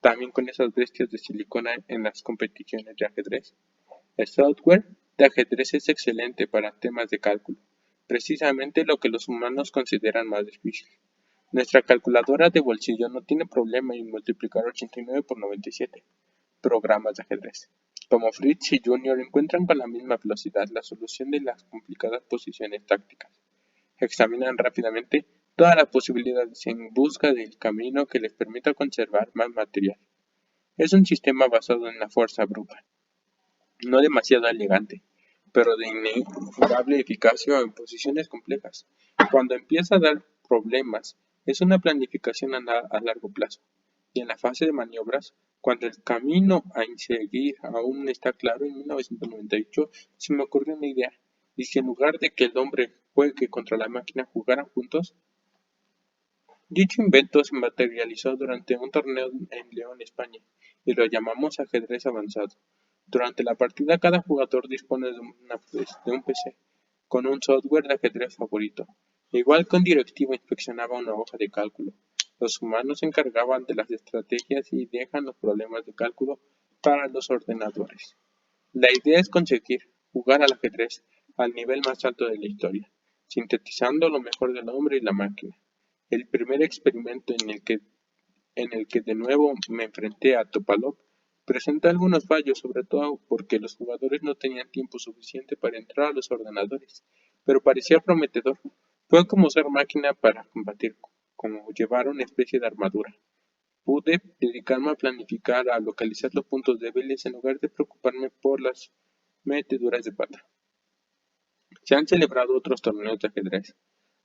también con esas bestias de silicona en las competiciones de ajedrez. El software de ajedrez es excelente para temas de cálculo, precisamente lo que los humanos consideran más difícil. Nuestra calculadora de bolsillo no tiene problema en multiplicar 89 por 97 programas de ajedrez. Como Fritz y Junior encuentran con la misma velocidad la solución de las complicadas posiciones tácticas. Examinan rápidamente todas las posibilidades en busca del camino que les permita conservar más material. Es un sistema basado en la fuerza bruta, no demasiado elegante, pero de innegable eficacia en posiciones complejas. Cuando empieza a dar problemas, es una planificación a largo plazo. Y en la fase de maniobras, cuando el camino a seguir aún está claro, en 1998 se me ocurrió una idea. Y si en lugar de que el hombre juegue contra la máquina jugaran juntos, dicho invento se materializó durante un torneo en León, España, y lo llamamos ajedrez avanzado. Durante la partida cada jugador dispone de un PC con un software de ajedrez favorito. Igual que un directivo inspeccionaba una hoja de cálculo, los humanos se encargaban de las estrategias y dejan los problemas de cálculo para los ordenadores. La idea es conseguir jugar al ajedrez al nivel más alto de la historia, sintetizando lo mejor del hombre y la máquina. El primer experimento en el que de nuevo me enfrenté a Topalov presenta algunos fallos, sobre todo porque los jugadores no tenían tiempo suficiente para entrar a los ordenadores, pero parecía prometedor. Fue como usar máquina para combatir, como llevar una especie de armadura. Pude dedicarme a planificar, a localizar los puntos débiles en lugar de preocuparme por las meteduras de pata. Se han celebrado otros torneos de ajedrez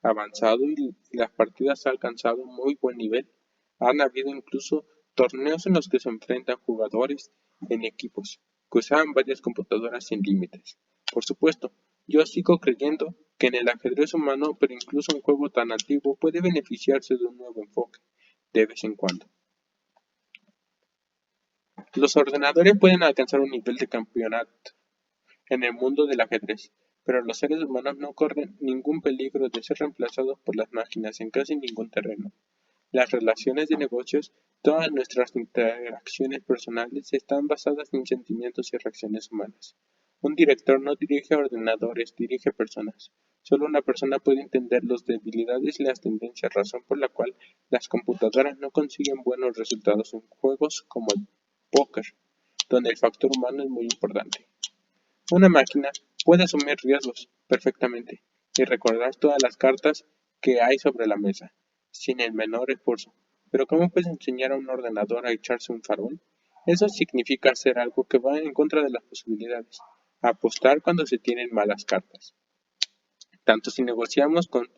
avanzado y las partidas han alcanzado muy buen nivel. Han habido incluso torneos en los que se enfrentan jugadores en equipos que usaban varias computadoras sin límites. Por supuesto, yo sigo creyendo que en el ajedrez humano, pero incluso un juego tan antiguo puede beneficiarse de un nuevo enfoque, de vez en cuando. Los ordenadores pueden alcanzar un nivel de campeonato en el mundo del ajedrez, pero los seres humanos no corren ningún peligro de ser reemplazados por las máquinas en casi ningún terreno. Las relaciones de negocios, todas nuestras interacciones personales están basadas en sentimientos y reacciones humanas. Un director no dirige ordenadores, dirige personas. Solo una persona puede entender las debilidades y las tendencias, razón por la cual las computadoras no consiguen buenos resultados en juegos como el póker, donde el factor humano es muy importante. Una máquina puede asumir riesgos perfectamente y recordar todas las cartas que hay sobre la mesa, sin el menor esfuerzo. Pero ¿cómo puedes enseñar a un ordenador a echarse un farol? Eso significa hacer algo que va en contra de las posibilidades, apostar cuando se tienen malas cartas. Tanto si negociamos con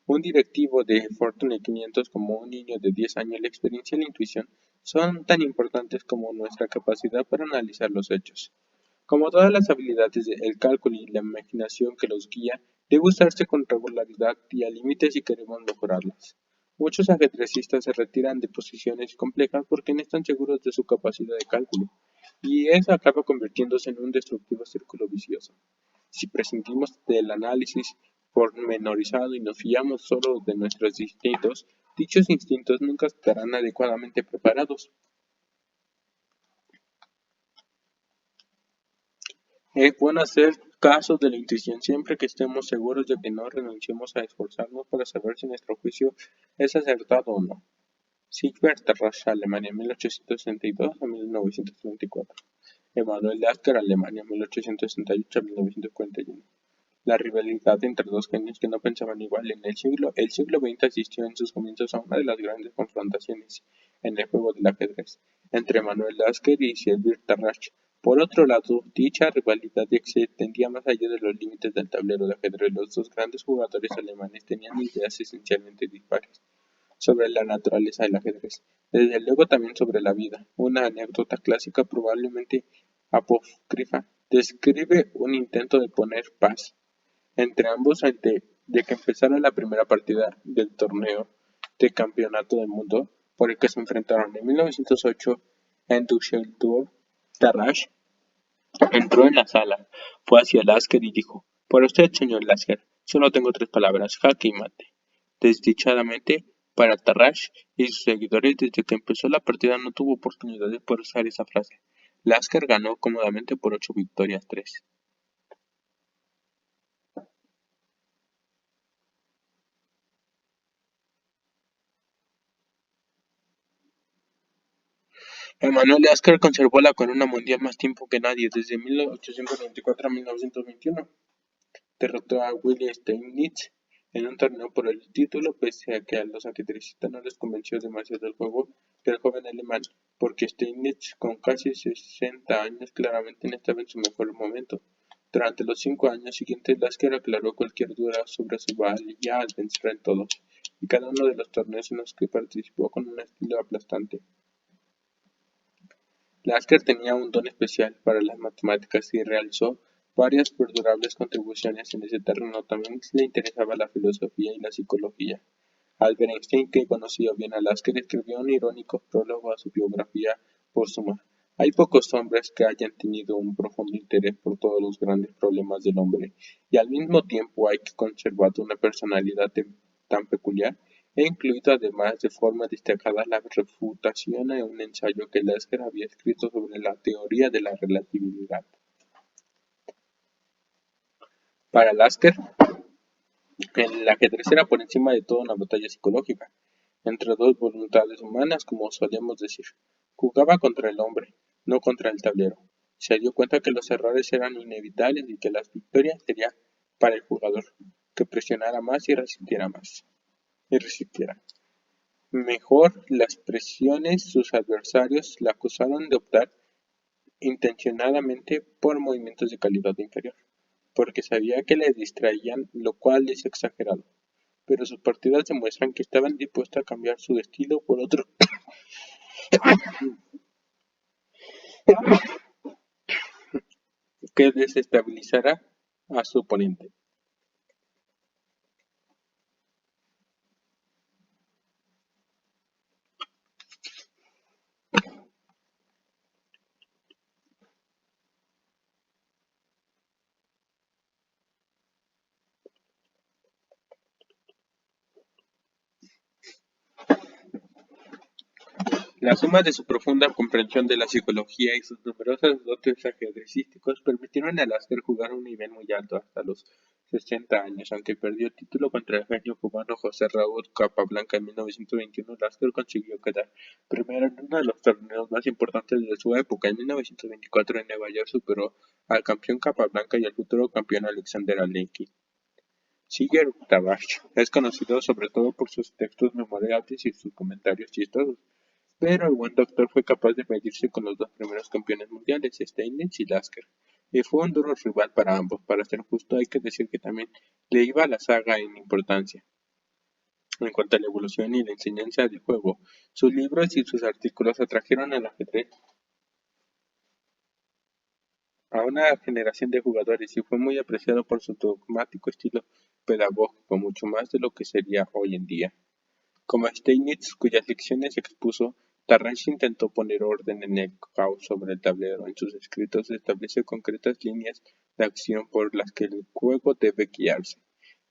un directivo de Fortune 500 como un niño de 10 años, la experiencia y la intuición son tan importantes como nuestra capacidad para analizar los hechos. Como todas las habilidades el cálculo y la imaginación que los guía, debe usarse con regularidad y a límites si queremos mejorarlas. Muchos ajedrecistas se retiran de posiciones complejas porque no están seguros de su capacidad de cálculo, y eso acaba convirtiéndose en un destructivo círculo vicioso. Si prescindimos del análisis pormenorizado y nos fiamos solo de nuestros instintos, dichos instintos nunca estarán adecuadamente preparados. Es bueno hacer caso de la intuición siempre que estemos seguros de que no renunciemos a esforzarnos para saber si nuestro juicio es acertado o no. Siegbert Tarrasch, Alemania, 1862 a 1924. Emanuel Lasker, Alemania, 1868 a 1941. La rivalidad entre dos genios que no pensaban igual en el siglo XX asistió en sus comienzos a una de las grandes confrontaciones en el juego del ajedrez entre Emanuel Lasker y Siegbert Tarrasch. Por otro lado, dicha rivalidad se extendía más allá de los límites del tablero de ajedrez. Los dos grandes jugadores alemanes tenían ideas esencialmente dispares sobre la naturaleza del ajedrez, desde luego también sobre la vida. Una anécdota clásica, probablemente apócrifa, describe un intento de poner paz entre ambos antes de que empezara la primera partida del torneo de campeonato del mundo por el que se enfrentaron en 1908 en Düsseldorf. Tarrasch entró en la sala, fue hacia Lasker y dijo: «Para usted, señor Lasker, solo tengo tres palabras: jaque y mate». Desdichadamente para Tarrasch y sus seguidores, desde que empezó la partida no tuvo oportunidad de poder usar esa frase. Lasker ganó cómodamente por 8 victorias, 3. Emanuel Lasker conservó la corona mundial más tiempo que nadie, desde 1894 a 1921. Derrotó a Willi Steinitz en un torneo por el título, pese a que a los ajedrecistas no les convenció demasiado el juego del joven alemán, porque Steinitz, con casi 60 años, claramente no estaba en su mejor momento. Durante los 5 años siguientes, Lasker aclaró cualquier duda sobre su valía al vencer en todos y cada uno de los torneos en los que participó con un estilo aplastante. Lasker tenía un don especial para las matemáticas y realizó varias perdurables contribuciones en ese terreno. También le interesaba la filosofía y la psicología. Albert Einstein, que conocía bien a Lasker, escribió un irónico prólogo a su biografía póstuma. Hay pocos hombres que hayan tenido un profundo interés por todos los grandes problemas del hombre, y al mismo tiempo hay que conservar una personalidad tan peculiar. He incluido además de forma destacada la refutación de un ensayo que Lasker había escrito sobre la teoría de la relatividad. Para Lasker, el ajedrez era por encima de todo una batalla psicológica, entre dos voluntades humanas, como solemos decir. Jugaba contra el hombre, no contra el tablero. Se dio cuenta que los errores eran inevitables y que las victorias serían para el jugador, que presionara más y resistiera más. Y resistiera. Mejor las presiones, sus adversarios la acusaron de optar intencionadamente por movimientos de calidad inferior, porque sabía que le distraían, lo cual es exagerado, pero sus partidas demuestran que estaban dispuestos a cambiar su estilo por otro que desestabilizara a su oponente. La suma de su profunda comprensión de la psicología y sus numerosos dotes ajedrecísticos permitieron a Lasker jugar a un nivel muy alto hasta los 60 años. Aunque perdió el título contra el genio cubano José Raúl Capablanca en 1921, Lasker consiguió quedar primero en uno de los torneos más importantes de su época. En 1924 en Nueva York superó al campeón Capablanca y al futuro campeón Alexander Alekhine. Sigur Rós es conocido sobre todo por sus textos memorables y sus comentarios chistosos. Pero el buen doctor fue capaz de medirse con los dos primeros campeones mundiales, Steinitz y Lasker, y fue un duro rival para ambos. Para ser justo, hay que decir que también le iba a la saga en importancia. En cuanto a la evolución y la enseñanza del juego, sus libros y sus artículos atrajeron al ajedrez a una generación de jugadores y fue muy apreciado por su dogmático estilo pedagógico, mucho más de lo que sería hoy en día. Como Steinitz, cuyas lecciones expuso, Tarrasch intentó poner orden en el caos sobre el tablero. En sus escritos establece concretas líneas de acción por las que el juego debe guiarse,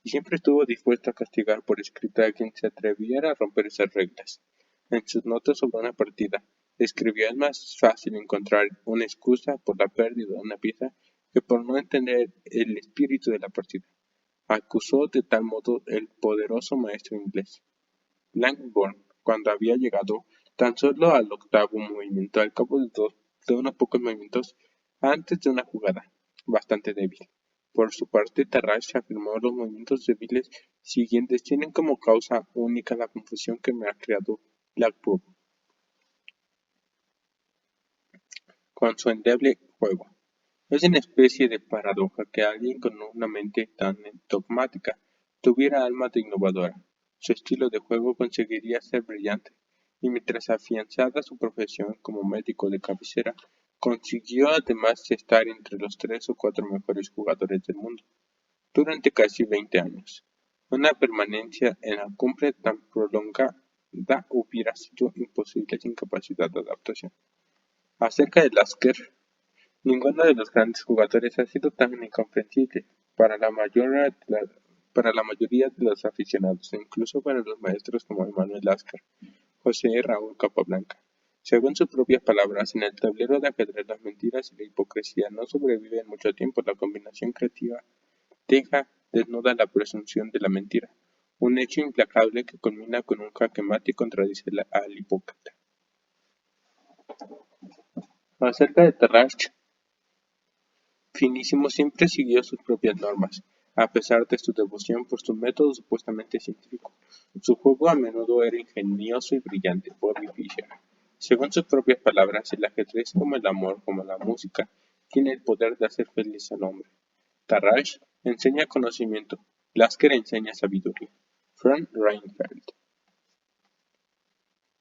y siempre estuvo dispuesto a castigar por escrito a quien se atreviera a romper esas reglas. En sus notas sobre una partida, escribió: es más fácil encontrar una excusa por la pérdida de una pieza que por no entender el espíritu de la partida. Acusó de tal modo el poderoso maestro inglés. Langborn, cuando había llegado tan solo al octavo movimiento, al cabo de unos pocos movimientos antes de una jugada bastante débil. Por su parte, Tarrasch afirmó: los movimientos débiles siguientes tienen como causa única la confusión que me ha creado Blackburn con su endeble juego. Es una especie de paradoja que alguien con una mente tan dogmática tuviera alma de innovadora. Su estilo de juego conseguiría ser brillante, y mientras afianzaba su profesión como médico de cabecera, consiguió además estar entre los 3 o 4 mejores jugadores del mundo durante casi 20 años. Una permanencia en la cumbre tan prolongada hubiera sido imposible sin capacidad de adaptación. Acerca de Lasker, ninguno de los grandes jugadores ha sido tan incomprensible para la mayoría de los aficionados, e incluso para los maestros como Emanuel Lasker, José Raúl Capablanca. Según sus propias palabras, en el tablero de ajedrez las mentiras y la hipocresía no sobreviven mucho tiempo. La combinación creativa deja desnuda la presunción de la mentira, un hecho implacable que culmina con un jaque mate y contradice al hipócrita. Acerca de Tarrach, Finísimo siempre siguió sus propias normas, a pesar de su devoción por su método supuestamente científico. Su juego a menudo era ingenioso y brillante. Bobby Fischer. Según sus propias palabras, el ajedrez, como el amor, como la música, tiene el poder de hacer feliz al hombre. Tarrach enseña conocimiento, Lasker enseña sabiduría. Frank Reinfeldt.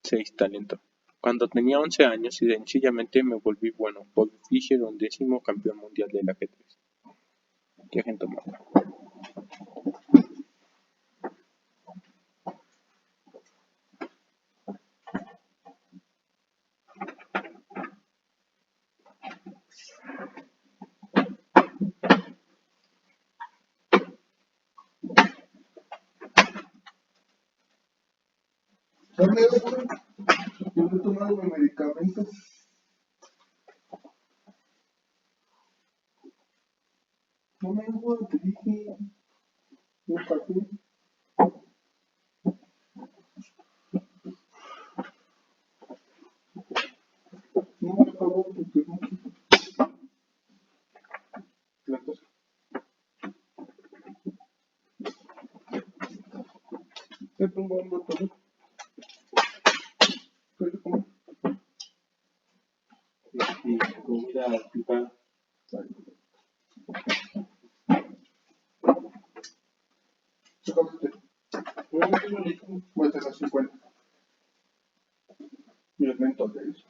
6. Talento. Cuando tenía 11 años, sencillamente me volví bueno. Bobby Fischer, 11º campeón mundial del ajedrez. ¿Qué gente mala? Dame otro. Yo no he tomado mi medicamento. No me lo te dije. No pasé. No me acabó porque no. La cosa. Te pongo un botón. Pero como. Y comida picada. Sácate. Voy a tener 50. Y los mentos de eso.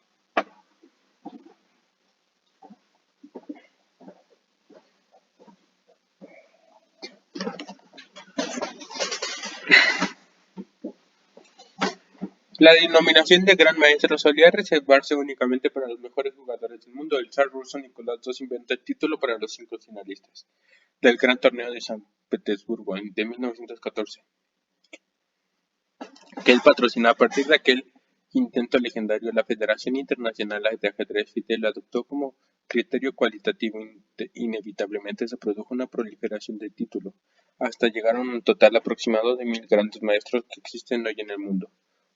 La denominación de Gran Maestro solía reservarse únicamente para los mejores jugadores del mundo. El zar ruso Nicolás II inventó el título para los 5 finalistas del Gran Torneo de San Petersburgo de 1914, que él patrocinó. A partir de aquel intento legendario, la Federación Internacional de Ajedrez FIDE lo adoptó como criterio cualitativo. Inevitablemente se produjo una proliferación de títulos, hasta llegar a un total aproximado de 1000 grandes maestros que existen hoy en el mundo.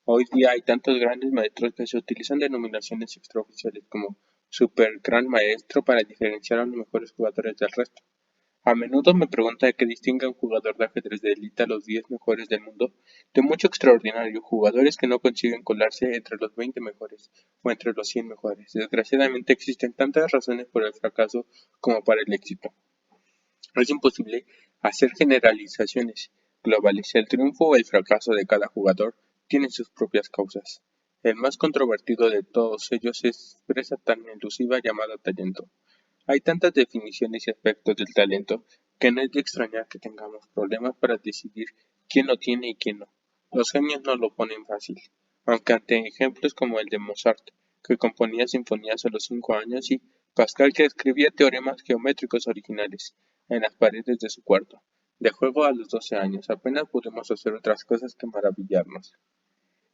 Hoy día hay tantos grandes maestros que se utilizan denominaciones extraoficiales como Super Gran Maestro para diferenciar a los mejores jugadores del resto. A menudo me pregunta qué distingue a un jugador de ajedrez de élite a los 10 mejores del mundo de mucho extraordinario, jugadores que no consiguen colarse entre los 20 mejores o entre los 100 mejores. Desgraciadamente existen tantas razones por el fracaso como para el éxito. Es imposible hacer generalizaciones globales. El triunfo o el fracaso de cada jugador tiene sus propias causas. El más controvertido de todos ellos se expresa tan elusiva llamada talento. Hay tantas definiciones y aspectos del talento que no es de extrañar que tengamos problemas para decidir quién lo tiene y quién no. Los genios no lo ponen fácil, aunque ante ejemplos como el de Mozart, que componía sinfonías a los 5 años, y Pascal, que escribía teoremas geométricos originales en las paredes de su cuarto, de juego a los 12 años, apenas podemos hacer otras cosas que maravillarnos.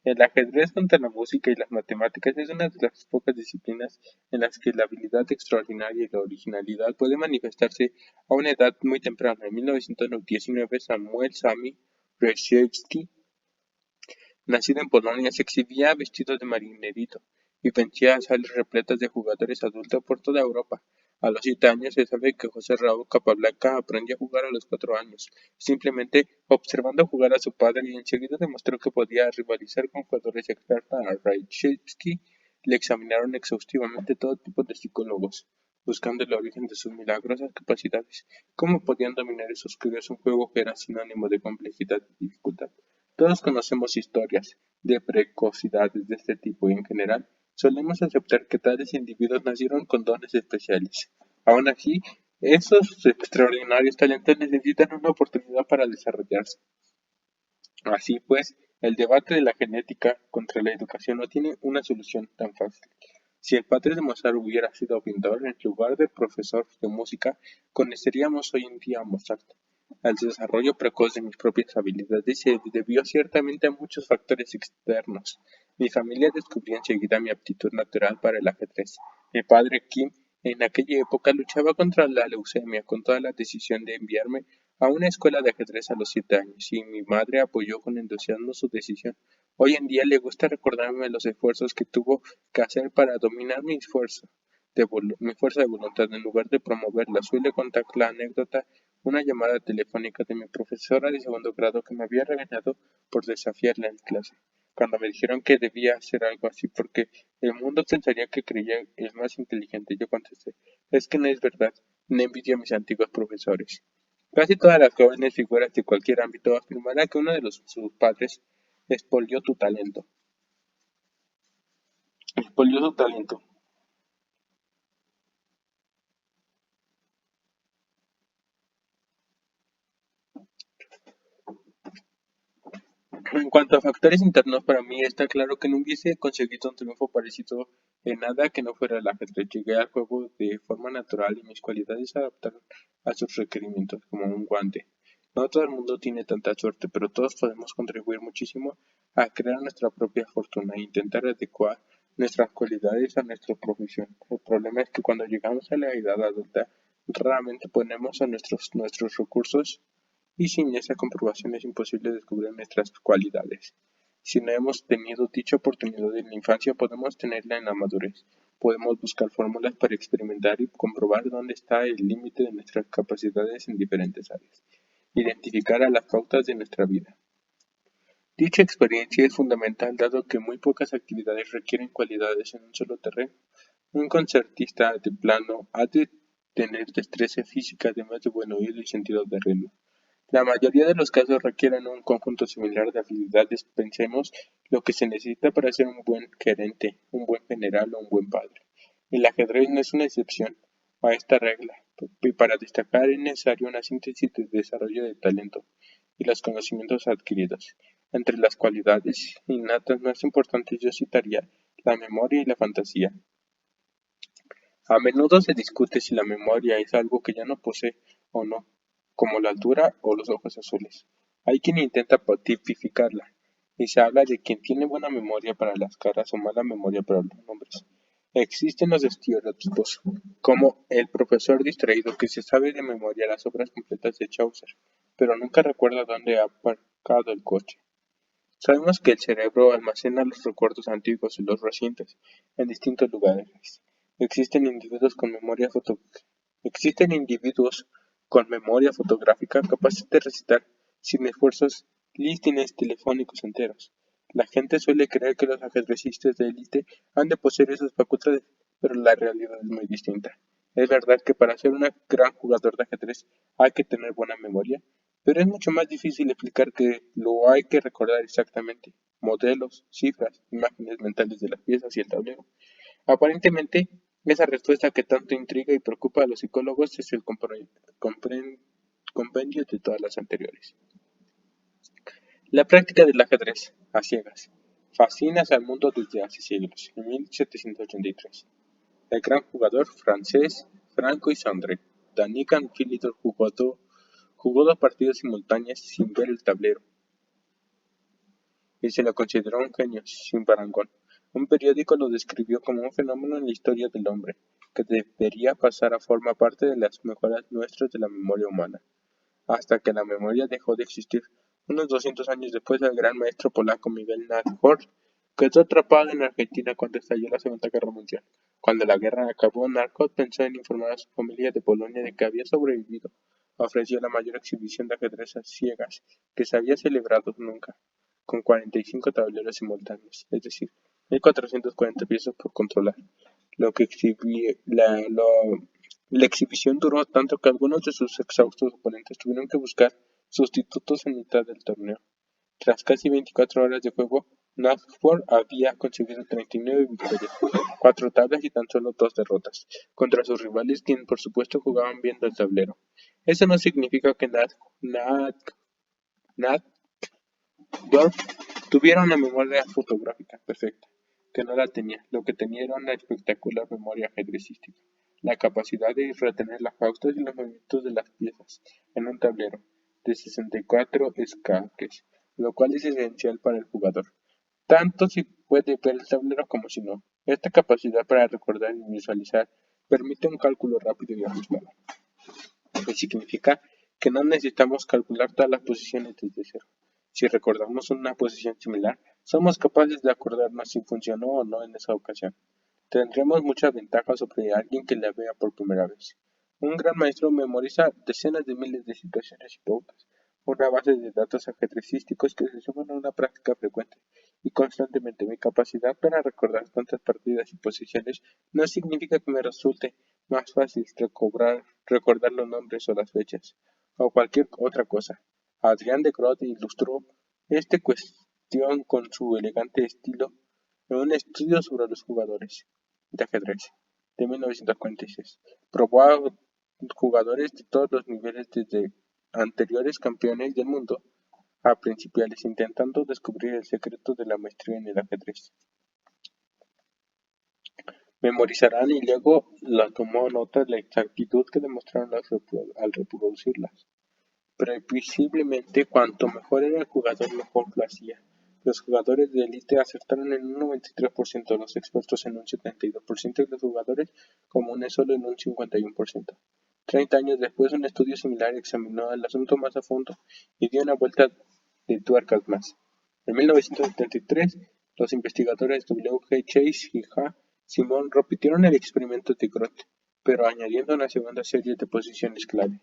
El ajedrez junto a la música y las matemáticas es una de las pocas disciplinas en las que la habilidad extraordinaria y la originalidad puede manifestarse a una edad muy temprana. En 1919, Samuel Sami Brzezinski, nacido en Polonia, se exhibía vestido de marinerito y vencía a salas repletas de jugadores adultos por toda Europa. A los 7 años se sabe que José Raúl Capablanca aprendió a jugar a los 4 años, simplemente observando jugar a su padre, y enseguida demostró que podía rivalizar con jugadores expertos. A Brzezinski le examinaron exhaustivamente todo tipo de psicólogos, buscando el origen de sus milagrosas capacidades. ¿Cómo podían dominar esos críos un juego que era sinónimo de complejidad y dificultad? Todos conocemos historias de precocidades de este tipo y, en general, solemos aceptar que tales individuos nacieron con dones especiales. Aun así, esos extraordinarios talentos necesitan una oportunidad para desarrollarse. Así pues, el debate de la genética contra la educación no tiene una solución tan fácil. Si el padre de Mozart hubiera sido pintor en lugar de profesor de música, conoceríamos hoy en día a Mozart. El desarrollo precoz de mis propias habilidades se debió ciertamente a muchos factores externos. Mi familia descubrió enseguida mi aptitud natural para el ajedrez. Mi padre, Kim, en aquella época luchaba contra la leucemia con toda la decisión de enviarme a una escuela de ajedrez a los 7 años, y mi madre apoyó con entusiasmo su decisión. Hoy en día le gusta recordarme los esfuerzos que tuvo que hacer para dominar mi fuerza de voluntad en lugar de promoverla. Suele contar la anécdota, una llamada telefónica de mi profesora de segundo grado que me había regañado por desafiarla en clase. Cuando me dijeron que debía hacer algo así porque el mundo pensaría que creía el más inteligente, yo contesté, es que no es verdad, no envidio a mis antiguos profesores. Casi todas las jóvenes figuras de cualquier ámbito afirmarán que uno de sus padres expolió tu talento. Expolió su talento. En cuanto a factores internos, para mí está claro que no hubiese conseguido un triunfo parecido en nada que no fuera el ajedrez. Llegué al juego de forma natural y mis cualidades se adaptaron a sus requerimientos como un guante. No todo el mundo tiene tanta suerte, pero todos podemos contribuir muchísimo a crear nuestra propia fortuna e intentar adecuar nuestras cualidades a nuestra profesión. El problema es que cuando llegamos a la edad adulta, raramente ponemos a nuestros recursos y sin esa comprobación es imposible descubrir nuestras cualidades. Si no hemos tenido dicha oportunidad en la infancia, podemos tenerla en la madurez. Podemos buscar fórmulas para experimentar y comprobar dónde está el límite de nuestras capacidades en diferentes áreas. Identificar a las pautas de nuestra vida. Dicha experiencia es fundamental dado que muy pocas actividades requieren cualidades en un solo terreno. Un concertista de plano ha de tener destreza física además de buen oído y sentido de ritmo. La mayoría de los casos requieren un conjunto similar de habilidades. Pensemos lo que se necesita para ser un buen gerente, un buen general o un buen padre. El ajedrez no es una excepción a esta regla, y para destacar es necesario una síntesis de desarrollo del talento y los conocimientos adquiridos. Entre las cualidades innatas más importantes yo citaría la memoria y la fantasía. A menudo se discute si la memoria es algo que ya no posee o no, como la altura o los ojos azules. Hay quien intenta tipificarla, y se habla de quien tiene buena memoria para las caras o mala memoria para los nombres. Existen los estereotipos, como el profesor distraído que se sabe de memoria las obras completas de Chaucer, pero nunca recuerda dónde ha aparcado el coche. Sabemos que el cerebro almacena los recuerdos antiguos y los recientes en distintos lugares. Existen individuos con memoria foto- Existen individuos con memoria fotográfica capaces de recitar sin esfuerzos listines telefónicos enteros. La gente suele creer que los ajedrecistas de élite han de poseer esas facultades, pero la realidad es muy distinta. Es verdad que para ser un gran jugador de ajedrez hay que tener buena memoria, pero es mucho más difícil explicar que lo hay que recordar exactamente. Modelos, cifras, imágenes mentales de las piezas y el tablero. Aparentemente, esa respuesta que tanto intriga y preocupa a los psicólogos es el compendio de todas las anteriores. La práctica del ajedrez, a ciegas, fascina al mundo desde hace siglos, en 1783. El gran jugador francés Franco Isandre, Danican Philidor jugó dos partidas simultáneas sin ver el tablero, y se lo consideró un genio sin parangón. Un periódico lo describió como un fenómeno en la historia del hombre, que debería pasar a formar parte de las mejoras nuestras de la memoria humana, hasta que la memoria dejó de existir. Unos 200 años después, el gran maestro polaco Miguel Nahor quedó atrapado en Argentina cuando estalló la Segunda Guerra Mundial. Cuando la guerra acabó, Nahor pensó en informar a su familia de Polonia de que había sobrevivido. Ofreció la mayor exhibición de ajedrez a ciegas que se había celebrado nunca, con 45 tableros simultáneos, es decir, 1440 piezas por controlar. Lo que exhibí, la exhibición duró tanto que algunos de sus exhaustos oponentes tuvieron que buscar sustitutos en mitad del torneo. Tras casi 24 horas de juego, Nagpur había conseguido 39 victorias, 4 tablas y tan solo 2 derrotas, contra sus rivales quienes por supuesto jugaban viendo el tablero. Eso no significa que Nagpur tuviera una memoria fotográfica perfecta, que no la tenía. Lo que tenía era una espectacular memoria ajedrecística, la capacidad de retener las pautas y los movimientos de las piezas en un tablero de 64 escaques, lo cual es esencial para el jugador, tanto si puede ver el tablero como si no. Esta capacidad para recordar y visualizar permite un cálculo rápido y ajustado, lo que significa que no necesitamos calcular todas las posiciones desde cero. Si recordamos una posición similar, somos capaces de acordarnos si funcionó o no en esa ocasión. Tendremos mucha ventaja sobre alguien que la vea por primera vez. Un gran maestro memoriza decenas de miles de situaciones y pautas, una base de datos ajedrecísticos que se suman a una práctica frecuente y constantemente. Mi capacidad para recordar tantas partidas y posiciones no significa que me resulte más fácil recordar los nombres o las fechas, o cualquier otra cosa. Adrián de Groot ilustró esta cuestión con su elegante estilo en un estudio sobre los jugadores de ajedrez de 1946. Probó a jugadores de todos los niveles, desde anteriores campeones del mundo a principiantes, intentando descubrir el secreto de la maestría en el ajedrez. Memorizarán y luego la tomó nota de la exactitud que demostraron al reproducirlas. Previsiblemente, cuanto mejor era el jugador, mejor lo hacía. Los jugadores de élite acertaron en un 93%, los expertos en un 72% y los jugadores comunes solo en un 51%. 30 años después, un estudio similar examinó el asunto más a fondo y dio una vuelta de tuercas más. En 1973, los investigadores W. G. Chase y J. Simon repitieron el experimento de Groth, pero añadiendo una segunda serie de posiciones clave.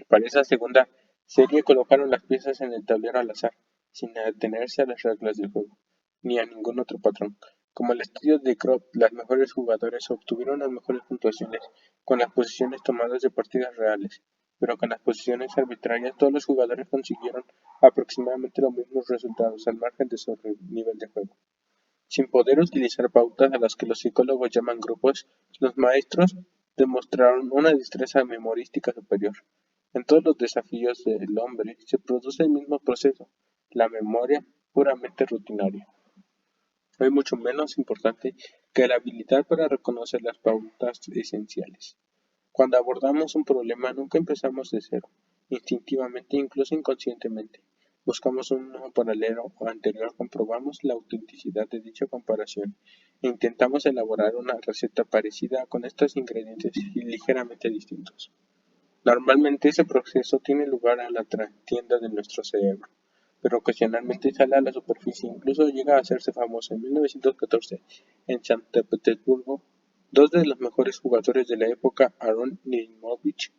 Para esa segunda serie colocaron las piezas en el tablero al azar, sin atenerse a las reglas del juego, ni a ningún otro patrón. Como el estudio de Groth, los mejores jugadores obtuvieron las mejores puntuaciones con las posiciones tomadas de partidas reales, pero con las posiciones arbitrarias todos los jugadores consiguieron aproximadamente los mismos resultados al margen de su nivel de juego. Sin poder utilizar pautas a las que los psicólogos llaman grupos, los maestros demostraron una destreza memorística superior. En todos los desafíos del hombre se produce el mismo proceso, la memoria puramente rutinaria. Es mucho menos importante que la habilidad para reconocer las pautas esenciales. Cuando abordamos un problema nunca empezamos de cero, instintivamente, incluso inconscientemente. Buscamos un nuevo paralelo o anterior, comprobamos la autenticidad de dicha comparación e intentamos elaborar una receta parecida con estos ingredientes y ligeramente distintos. Normalmente ese proceso tiene lugar a la trastienda de nuestro cerebro, pero ocasionalmente sale a la superficie, incluso llega a hacerse famoso. En 1914, en San Petersburgo, dos de los mejores jugadores de la época, Aaron Neimovich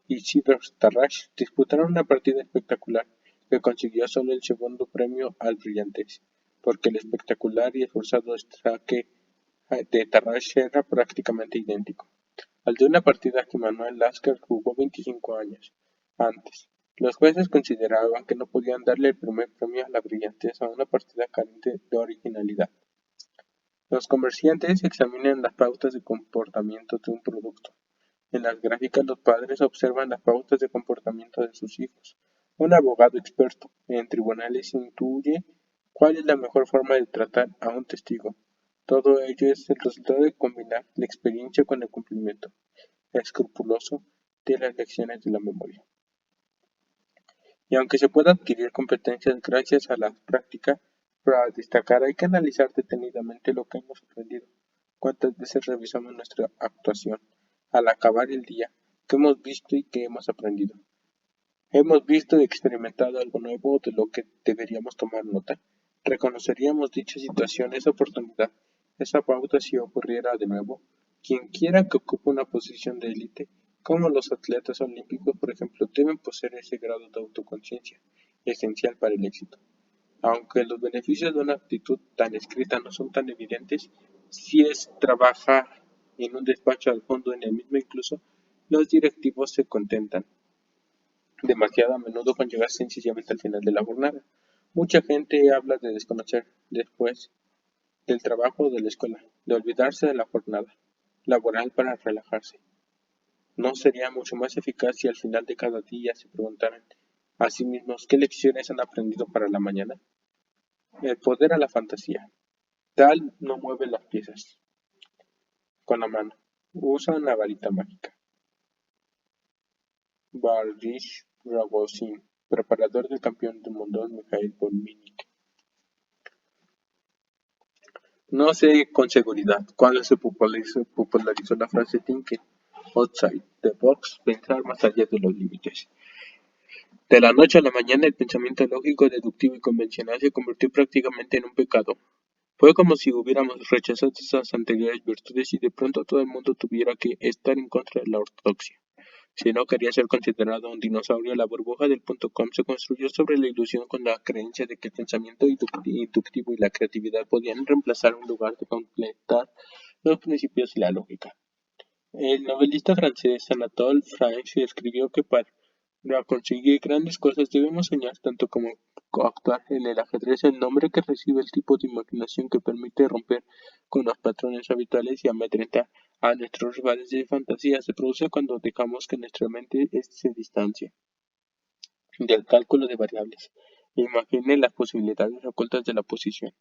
y Sibir Tarrasch, disputaron una partida espectacular que consiguió solo el segundo premio al brillantez, porque el espectacular y esforzado saque de Tarrasch era prácticamente idéntico al de una partida que Manuel Lasker jugó 25 años antes. Los jueces consideraban que no podían darle el primer premio a la brillantez a una partida carente de originalidad. Los comerciantes examinan las pautas de comportamiento de un producto. En las gráficas, los padres observan las pautas de comportamiento de sus hijos. Un abogado experto en tribunales intuye cuál es la mejor forma de tratar a un testigo. Todo ello es el resultado de combinar la experiencia con el cumplimiento escrupuloso de las lecciones de la memoria. Y aunque se pueda adquirir competencias gracias a la práctica, para destacar hay que analizar detenidamente lo que hemos aprendido. ¿Cuántas veces revisamos nuestra actuación al acabar el día? ¿Qué hemos visto y qué hemos aprendido? ¿Hemos visto y experimentado algo nuevo de lo que deberíamos tomar nota? ¿Reconoceríamos dicha situación, esa oportunidad, esa pauta si ocurriera de nuevo? Quien quiera que ocupe una posición de élite, como los atletas olímpicos, por ejemplo, deben poseer ese grado de autoconciencia, esencial para el éxito. Aunque los beneficios de una actitud tan escrita no son tan evidentes, si es trabajar en un despacho al fondo en el mismo incluso, los directivos se contentan demasiado a menudo con llegar sencillamente al final de la jornada. Mucha gente habla de desconocer después del trabajo o de la escuela, de olvidarse de la jornada laboral para relajarse. ¿No sería mucho más eficaz si al final de cada día se preguntaran a sí mismos qué lecciones han aprendido para la mañana? El poder a la fantasía. Tal no mueve las piezas con la mano. Usa una varita mágica. Boris Rogozin, preparador del campeón del mundo Mikhail Volvinnik. No sé con seguridad cuándo se popularizó la frase "Think outside the box", pensar más allá de los límites. De la noche a la mañana el pensamiento lógico, deductivo y convencional se convirtió prácticamente en un pecado. Fue como si hubiéramos rechazado esas anteriores virtudes y de pronto todo el mundo tuviera que estar en contra de la ortodoxia. Si no quería ser considerado un dinosaurio, la burbuja del .com se construyó sobre la ilusión con la creencia de que el pensamiento inductivo y la creatividad podían reemplazar un lugar de completar los principios y la lógica. El novelista francés Anatole France escribió que para conseguir grandes cosas debemos soñar tanto como actuar. En el ajedrez, el nombre que recibe el tipo de imaginación que permite romper con los patrones habituales y amedrentar a nuestros rivales de fantasía se produce cuando dejamos que nuestra mente se distancie del cálculo de variables e imagine las posibilidades ocultas de la posición.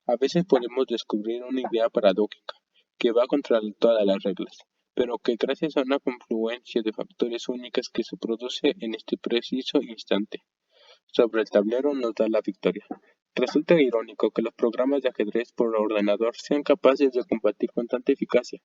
A veces podemos descubrir una idea paradójica que va contra todas las reglas, pero que gracias a una confluencia de factores únicas que se produce en este preciso instante sobre el tablero nos da la victoria. Resulta irónico que los programas de ajedrez por ordenador sean capaces de combatir con tanta eficacia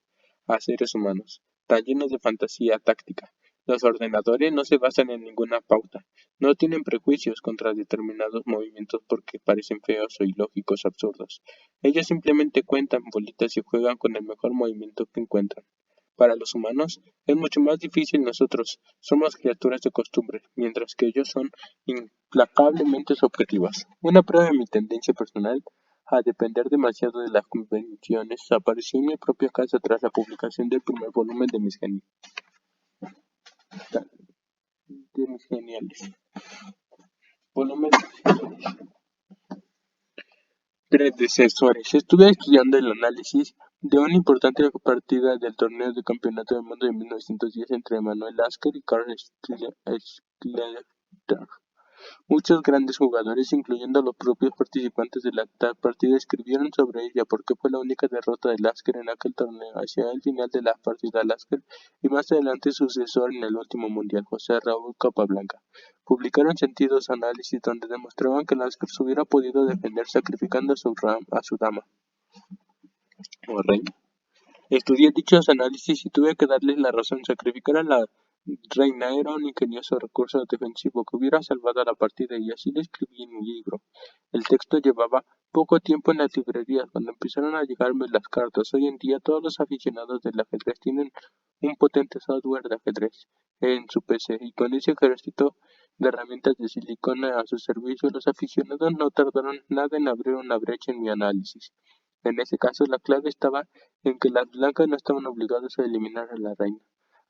a seres humanos, tan llenos de fantasía táctica. Los ordenadores no se basan en ninguna pauta, no tienen prejuicios contra determinados movimientos porque parecen feos o ilógicos absurdos. Ellos simplemente cuentan bolitas y juegan con el mejor movimiento que encuentran. Para los humanos es mucho más difícil. Nosotros somos criaturas de costumbre, mientras que ellos son implacablemente subjetivas. Una prueba de mi tendencia personal a depender demasiado de las convenciones apareció en mi propia casa tras la publicación del primer volumen de mis geniales. Volumen predecesores. Estuve estudiando el análisis de una importante partida del torneo de campeonato del mundo de 1910 entre Manuel Lasker y Karl Schlechter. Muchos grandes jugadores, incluyendo los propios participantes de la tal partida, escribieron sobre ella porque fue la única derrota de Lasker en aquel torneo. Hacia el final de la partida, Lasker y más adelante su sucesor en el último mundial, José Raúl Capablanca, publicaron sentidos análisis donde demostraban que Lasker hubiera podido defender sacrificando a su dama o reina. Estudié dichos análisis y tuve que darles la razón. Sacrificar a la reina era un ingenioso recurso defensivo que hubiera salvado la partida y así lo escribí en mi libro. El texto llevaba poco tiempo en las librerías cuando empezaron a llegarme las cartas. Hoy en día todos los aficionados del ajedrez tienen un potente software de ajedrez en su PC y con ese ejército de herramientas de silicona a su servicio, los aficionados no tardaron nada en abrir una brecha en mi análisis. En ese caso, la clave estaba en que las blancas no estaban obligadas a eliminar a la reina.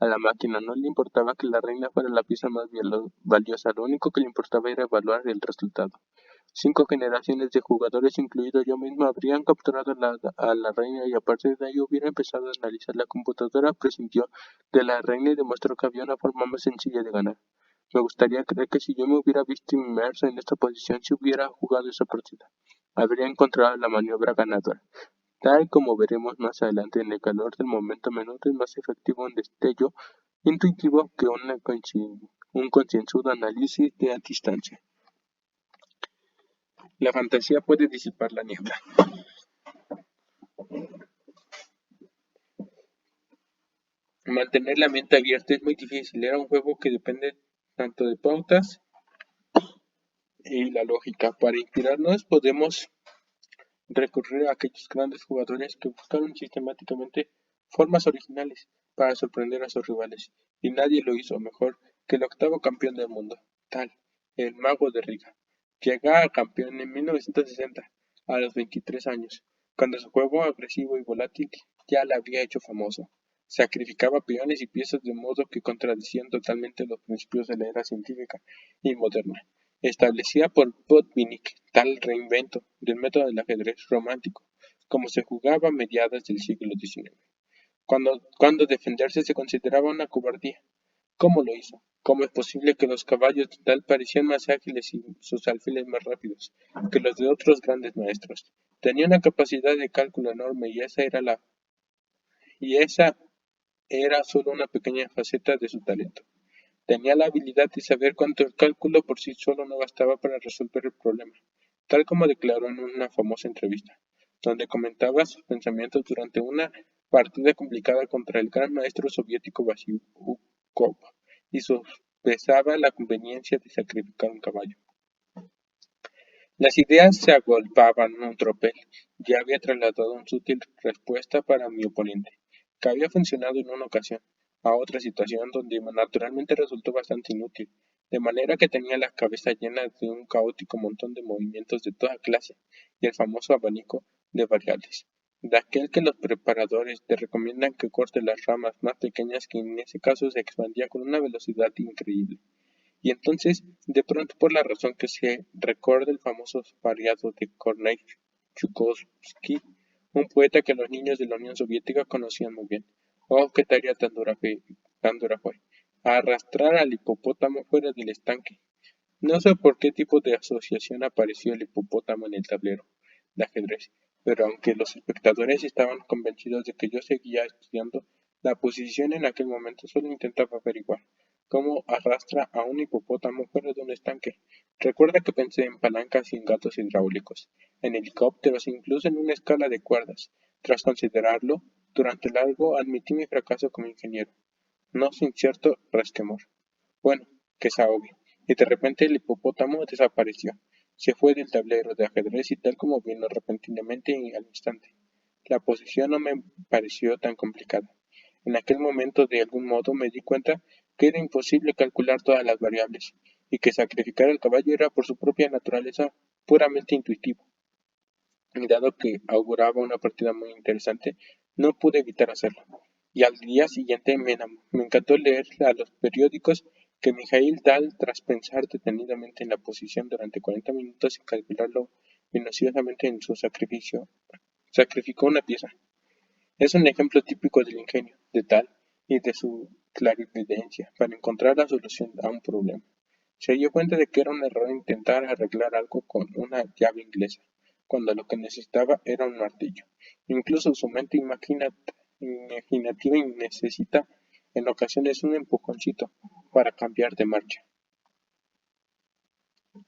A la máquina no le importaba que la reina fuera la pieza más valiosa, lo único que le importaba era evaluar el resultado. 5 generaciones de jugadores, incluido yo mismo, habrían capturado a la reina y a partir de ahí hubiera empezado a analizar. La computadora presintió de la reina y demostró que había una forma más sencilla de ganar. Me gustaría creer que si yo me hubiera visto inmerso en esta posición, si hubiera jugado esa partida, habría encontrado la maniobra ganadora. Tal como veremos más adelante, en el calor del momento a menudo es más efectivo un destello intuitivo que un concienzudo análisis de a distancia. La fantasía puede disipar la niebla. Mantener la mente abierta es muy difícil. Era un juego que depende tanto de pautas y la lógica. Para inspirarnos podemos recurrir a aquellos grandes jugadores que buscaron sistemáticamente formas originales para sorprender a sus rivales, y nadie lo hizo mejor que el octavo campeón del mundo, el Mago de Riga. Llegó a campeón en 1960, a los 23 años, cuando su juego agresivo y volátil ya le había hecho famoso. Sacrificaba peones y piezas de modo que contradecían totalmente los principios de la era científica y moderna establecida por Botvinnik, tal reinvento del método del ajedrez romántico, como se jugaba a mediados del siglo XIX, cuando defenderse se consideraba una cobardía. ¿Cómo lo hizo? ¿Cómo es posible que los caballos de tal parecían más ágiles y sus alfiles más rápidos que los de otros grandes maestros? Tenía una capacidad de cálculo enorme y esa era solo una pequeña faceta de su talento. Tenía la habilidad de saber cuánto el cálculo por sí solo no bastaba para resolver el problema, tal como declaró en una famosa entrevista, donde comentaba sus pensamientos durante una partida complicada contra el gran maestro soviético Vasilij Zhukov y sus pesaba la conveniencia de sacrificar un caballo. Las ideas se agolpaban en un tropel. Ya había trasladado una sutil respuesta para mi oponente, que había funcionado en una ocasión, a otra situación donde naturalmente resultó bastante inútil, de manera que tenía la cabeza llena de un caótico montón de movimientos de toda clase, y el famoso abanico de variables, de aquel que los preparadores te recomiendan que cortes las ramas más pequeñas, que en ese caso se expandía con una velocidad increíble. Y entonces, de pronto, por la razón que se recuerda el famoso variado de Kornei Chukovsky, un poeta que los niños de la Unión Soviética conocían muy bien. Oh, qué tarea tan dura fue. Arrastrar al hipopótamo fuera del estanque. No sé por qué tipo de asociación apareció el hipopótamo en el tablero de ajedrez, pero aunque los espectadores estaban convencidos de que yo seguía estudiando, la posición en aquel momento solo intentaba averiguar cómo arrastra a un hipopótamo fuera de un estanque. Recuerda que pensé en palancas y en gatos hidráulicos, en helicópteros e incluso en una escala de cuerdas. Tras considerarlo, durante largo admití mi fracaso como ingeniero, no sin cierto resquemor. Bueno, que se ahogue. Y de repente el hipopótamo desapareció. Se fue del tablero de ajedrez y tal como vino repentinamente y al instante. La posición no me pareció tan complicada. En aquel momento, de algún modo, me di cuenta que era imposible calcular todas las variables, y que sacrificar al caballo era por su propia naturaleza puramente intuitivo. Y dado que auguraba una partida muy interesante, no pude evitar hacerlo. Y al día siguiente me encantó leer a los periódicos que Mijail Dal, tras pensar detenidamente en la posición durante 40 minutos y calcularlo minuciosamente en su sacrificio, sacrificó una pieza. Es un ejemplo típico del ingenio de Dal y de su clarividencia para encontrar la solución a un problema. Se dio cuenta de que era un error intentar arreglar algo con una llave inglesa, cuando lo que necesitaba era un martillo. Incluso su mente imaginativa necesita en ocasiones un empujoncito para cambiar de marcha.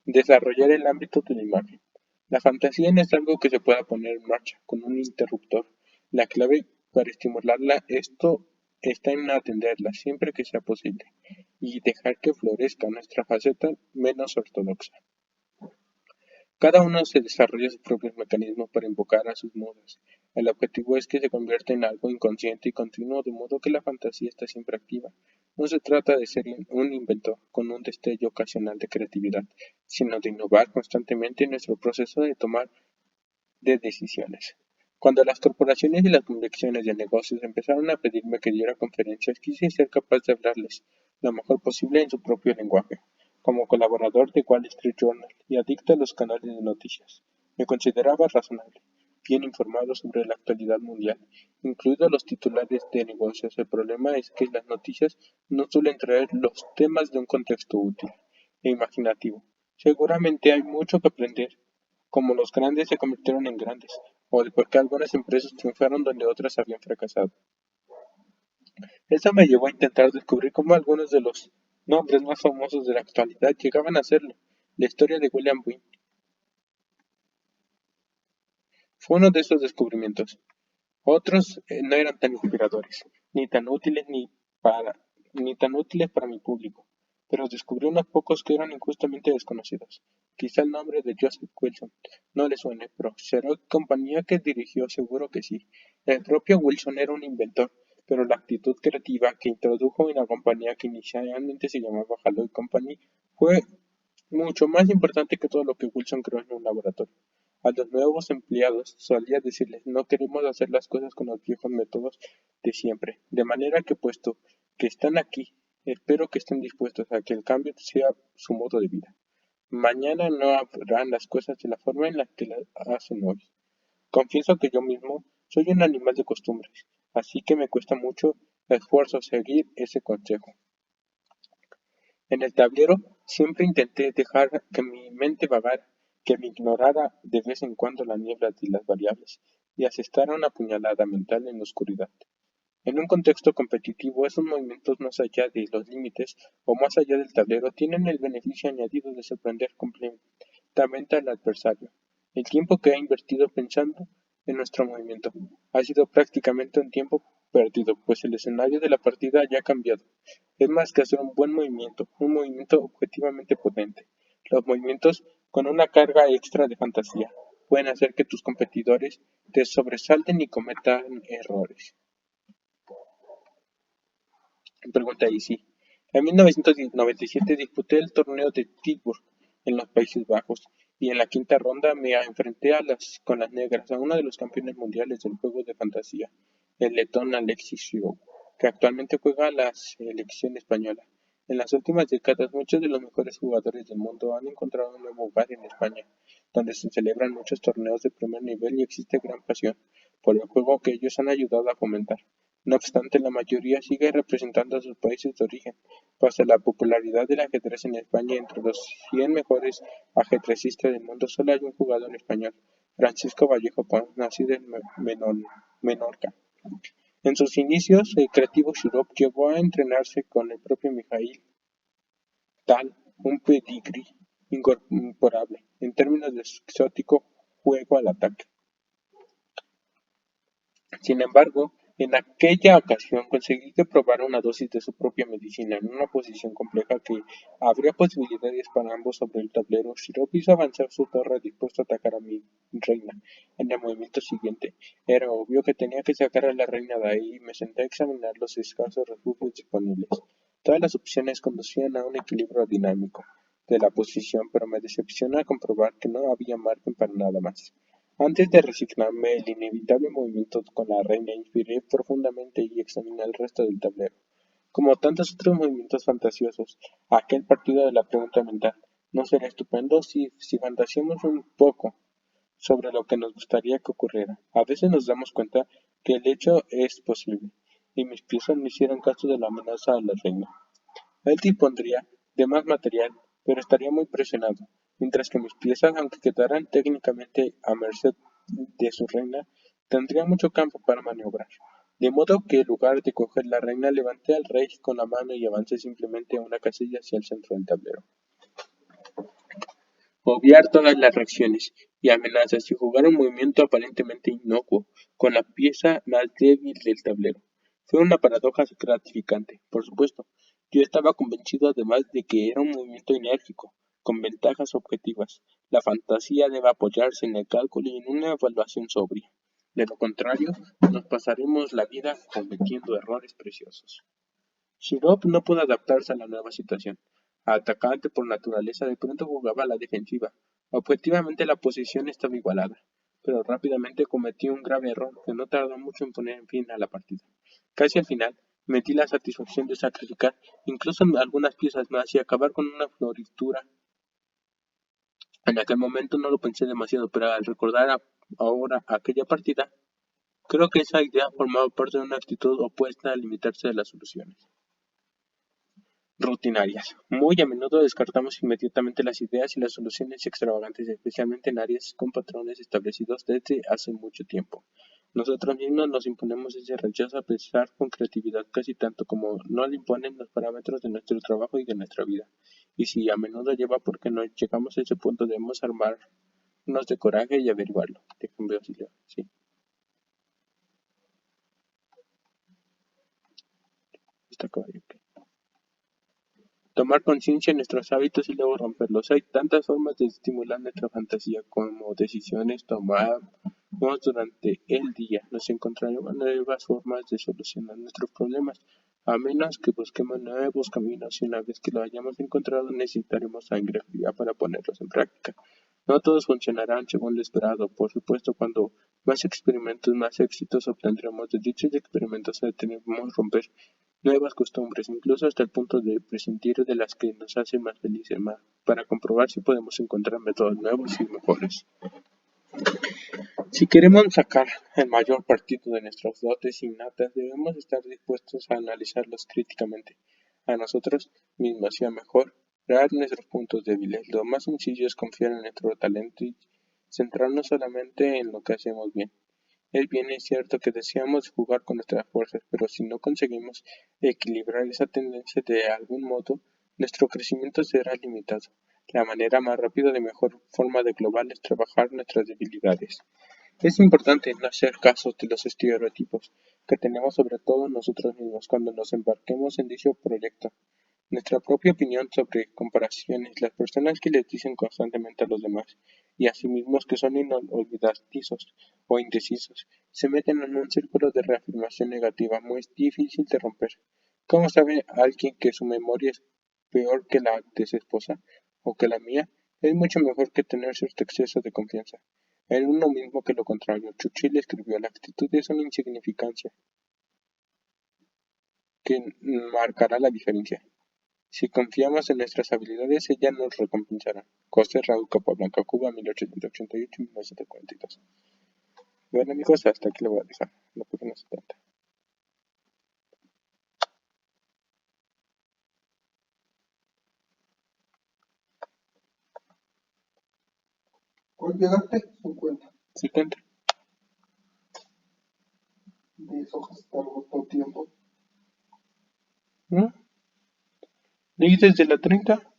Desarrollar el ámbito de la imagen. La fantasía no es algo que se pueda poner en marcha con un interruptor. La clave para estimularla esto está en atenderla siempre que sea posible y dejar que florezca nuestra faceta menos ortodoxa. Cada uno se desarrolla sus propios mecanismos para invocar a sus musas. El objetivo es que se convierta en algo inconsciente y continuo, de modo que la fantasía está siempre activa. No se trata de ser un inventor con un destello ocasional de creatividad, sino de innovar constantemente en nuestro proceso de tomar de decisiones. Cuando las corporaciones y las convicciones de negocios empezaron a pedirme que diera conferencias, quise ser capaz de hablarles lo mejor posible en su propio lenguaje. Como colaborador de Wall Street Journal y adicto a los canales de noticias, me consideraba razonable, bien informado sobre la actualidad mundial, incluidos los titulares de negocios. El problema es que las noticias no suelen traer los temas de un contexto útil e imaginativo. Seguramente hay mucho que aprender, como los grandes se convirtieron en grandes, o de por qué algunas empresas triunfaron donde otras habían fracasado. Eso me llevó a intentar descubrir cómo algunos de los nombres más famosos de la actualidad llegaban a hacerlo. La historia de William Wynne fue uno de esos descubrimientos. Otros no eran tan inspiradores, para, ni tan útiles para mi público, pero descubrí unos pocos que eran injustamente desconocidos. Quizá el nombre de Joseph Wilson no le suene, pero Xerox compañía que dirigió seguro que sí. El propio Wilson era un inventor, pero la actitud creativa que introdujo en la compañía, que inicialmente se llamaba Halo Company, fue mucho más importante que todo lo que Wilson creó en un laboratorio. A los nuevos empleados solía decirles: no queremos hacer las cosas con los viejos métodos de siempre, de manera que, puesto que están aquí, espero que estén dispuestos a que el cambio sea su modo de vida. Mañana no harán las cosas de la forma en la que las hacen hoy. Confieso que yo mismo soy un animal de costumbres, así que me cuesta mucho esfuerzo seguir ese consejo. En el tablero siempre intenté dejar que mi mente vagara, que me ignorara de vez en cuando la niebla de las variables, y asestara una puñalada mental en la oscuridad. En un contexto competitivo, esos movimientos más allá de los límites o más allá del tablero tienen el beneficio añadido de sorprender completamente al adversario. El tiempo que he invertido pensando en nuestro movimiento ha sido prácticamente un tiempo perdido, pues el escenario de la partida ya ha cambiado. Es más que hacer un buen movimiento, un movimiento objetivamente potente. Los movimientos con una carga extra de fantasía pueden hacer que tus competidores te sobresalten y cometan errores. Pregunta ahí sí. En 1997 disputé el torneo de Tilburg en los Países Bajos y en la quinta ronda me enfrenté con las negras a uno de los campeones mundiales del juego de fantasía, el letón Alexis Shirou, que actualmente juega a la selección española. En las últimas décadas, muchos de los mejores jugadores del mundo han encontrado un nuevo hogar en España, donde se celebran muchos torneos de primer nivel y existe gran pasión por el juego que ellos han ayudado a fomentar. No obstante, la mayoría sigue representando a sus países de origen. Pese a la popularidad del ajedrez en España, entre los 100 mejores ajedrecistas del mundo solo hay un jugador español, Francisco Vallejo Pons, nacido en Menorca. En sus inicios, el creativo Shurov llegó a entrenarse con el propio Mikhail Tal, un pedigrí incomparable en términos de su exótico juego al ataque. Sin embargo, en aquella ocasión conseguí que probara una dosis de su propia medicina en una posición compleja que abría posibilidades para ambos sobre el tablero. Shirov hizo avanzar su torre dispuesto a atacar a mi reina. En el movimiento siguiente, era obvio que tenía que sacar a la reina de ahí y me senté a examinar los escasos refugios disponibles. Todas las opciones conducían a un equilibrio dinámico de la posición, pero me decepciona comprobar que no había margen para nada más. Antes de resignarme, el inevitable movimiento con la reina inspiré profundamente y examiné el resto del tablero. Como tantos otros movimientos fantasiosos, aquel partido de la pregunta mental, ¿no será estupendo si fantaseamos un poco sobre lo que nos gustaría que ocurriera? A veces nos damos cuenta que el hecho es posible, y mis piezas me hicieron caso de la amenaza a la reina. Él dispondría de más material, pero estaría muy presionado, mientras que mis piezas, aunque quedaran técnicamente a merced de su reina, tendrían mucho campo para maniobrar. De modo que en lugar de coger la reina, levanté al rey con la mano y avancé simplemente a una casilla hacia el centro del tablero. Obviar todas las reacciones y amenazas y jugar un movimiento aparentemente inocuo con la pieza más débil del tablero. Fue una paradoja gratificante, por supuesto. Yo estaba convencido además de que era un movimiento enérgico, con ventajas objetivas. La fantasía debe apoyarse en el cálculo y en una evaluación sobria. De lo contrario, nos pasaremos la vida cometiendo errores preciosos. Shirov no pudo adaptarse a la nueva situación. Atacante por naturaleza, de pronto jugaba a la defensiva. Objetivamente la posición estaba igualada, pero rápidamente cometió un grave error que no tardó mucho en poner fin a la partida. Casi al final, me di la satisfacción de sacrificar incluso algunas piezas más y acabar con una floritura. En aquel momento no lo pensé demasiado, pero al recordar ahora aquella partida, creo que esa idea formaba parte de una actitud opuesta a limitarse de las soluciones rutinarias. Muy a menudo descartamos inmediatamente las ideas y las soluciones extravagantes, especialmente en áreas con patrones establecidos desde hace mucho tiempo. Nosotros mismos nos imponemos ese rechazo a pensar con creatividad casi tanto como nos lo imponen los parámetros de nuestro trabajo y de nuestra vida. Y si a menudo lleva porque no llegamos a ese punto, debemos armarnos de coraje y averiguarlo. Déjame ver si sí. Está caballo. Tomar conciencia de nuestros hábitos y luego romperlos. Hay tantas formas de estimular nuestra fantasía como decisiones tomamos durante el día. Nos encontraremos nuevas formas de solucionar nuestros problemas, a menos que busquemos nuevos caminos y una vez que lo hayamos encontrado necesitaremos sangre fría para ponerlos en práctica. No todos funcionarán según lo esperado. Por supuesto, cuando más experimentos, más éxitos obtendremos. De dichos experimentos debemos romper nuevas costumbres, incluso hasta el punto de prescindir de las que nos hacen más felices, para comprobar si podemos encontrar métodos nuevos y mejores. Si queremos sacar el mayor partido de nuestras dotes innatas, debemos estar dispuestos a analizarlos críticamente, a nosotros mismos y a mejorar nuestros puntos débiles. Lo más sencillo es confiar en nuestro talento y centrarnos solamente en lo que hacemos bien. Es bien es cierto que deseamos jugar con nuestras fuerzas, pero si no conseguimos equilibrar esa tendencia de algún modo, nuestro crecimiento será limitado. La manera más rápida de mejor forma de global es trabajar nuestras debilidades. Es importante no hacer caso de los estereotipos que tenemos sobre todos nosotros mismos cuando nos embarquemos en dicho proyecto. Nuestra propia opinión sobre comparaciones, las personas que les dicen constantemente a los demás y a sí mismos que son olvidadizos o indecisos, se meten en un círculo de reafirmación negativa muy difícil de romper. ¿Cómo sabe alguien que su memoria es peor que la de su esposa o que la mía? Es mucho mejor que tener cierto exceso de confianza en uno mismo que lo contrario. Churchill escribió: la actitud es una insignificancia que marcará la diferencia. Si confiamos en nuestras habilidades, ella nos recompensará. José Raúl Capablanca, Cuba, 1888-1942. Bueno, amigos, hasta aquí lo voy a dejar. La página 70. ¿Cuál llegaste? 50. 70. 10 hojas tardó todo tiempo. ¿No? ¿Leí desde la 30?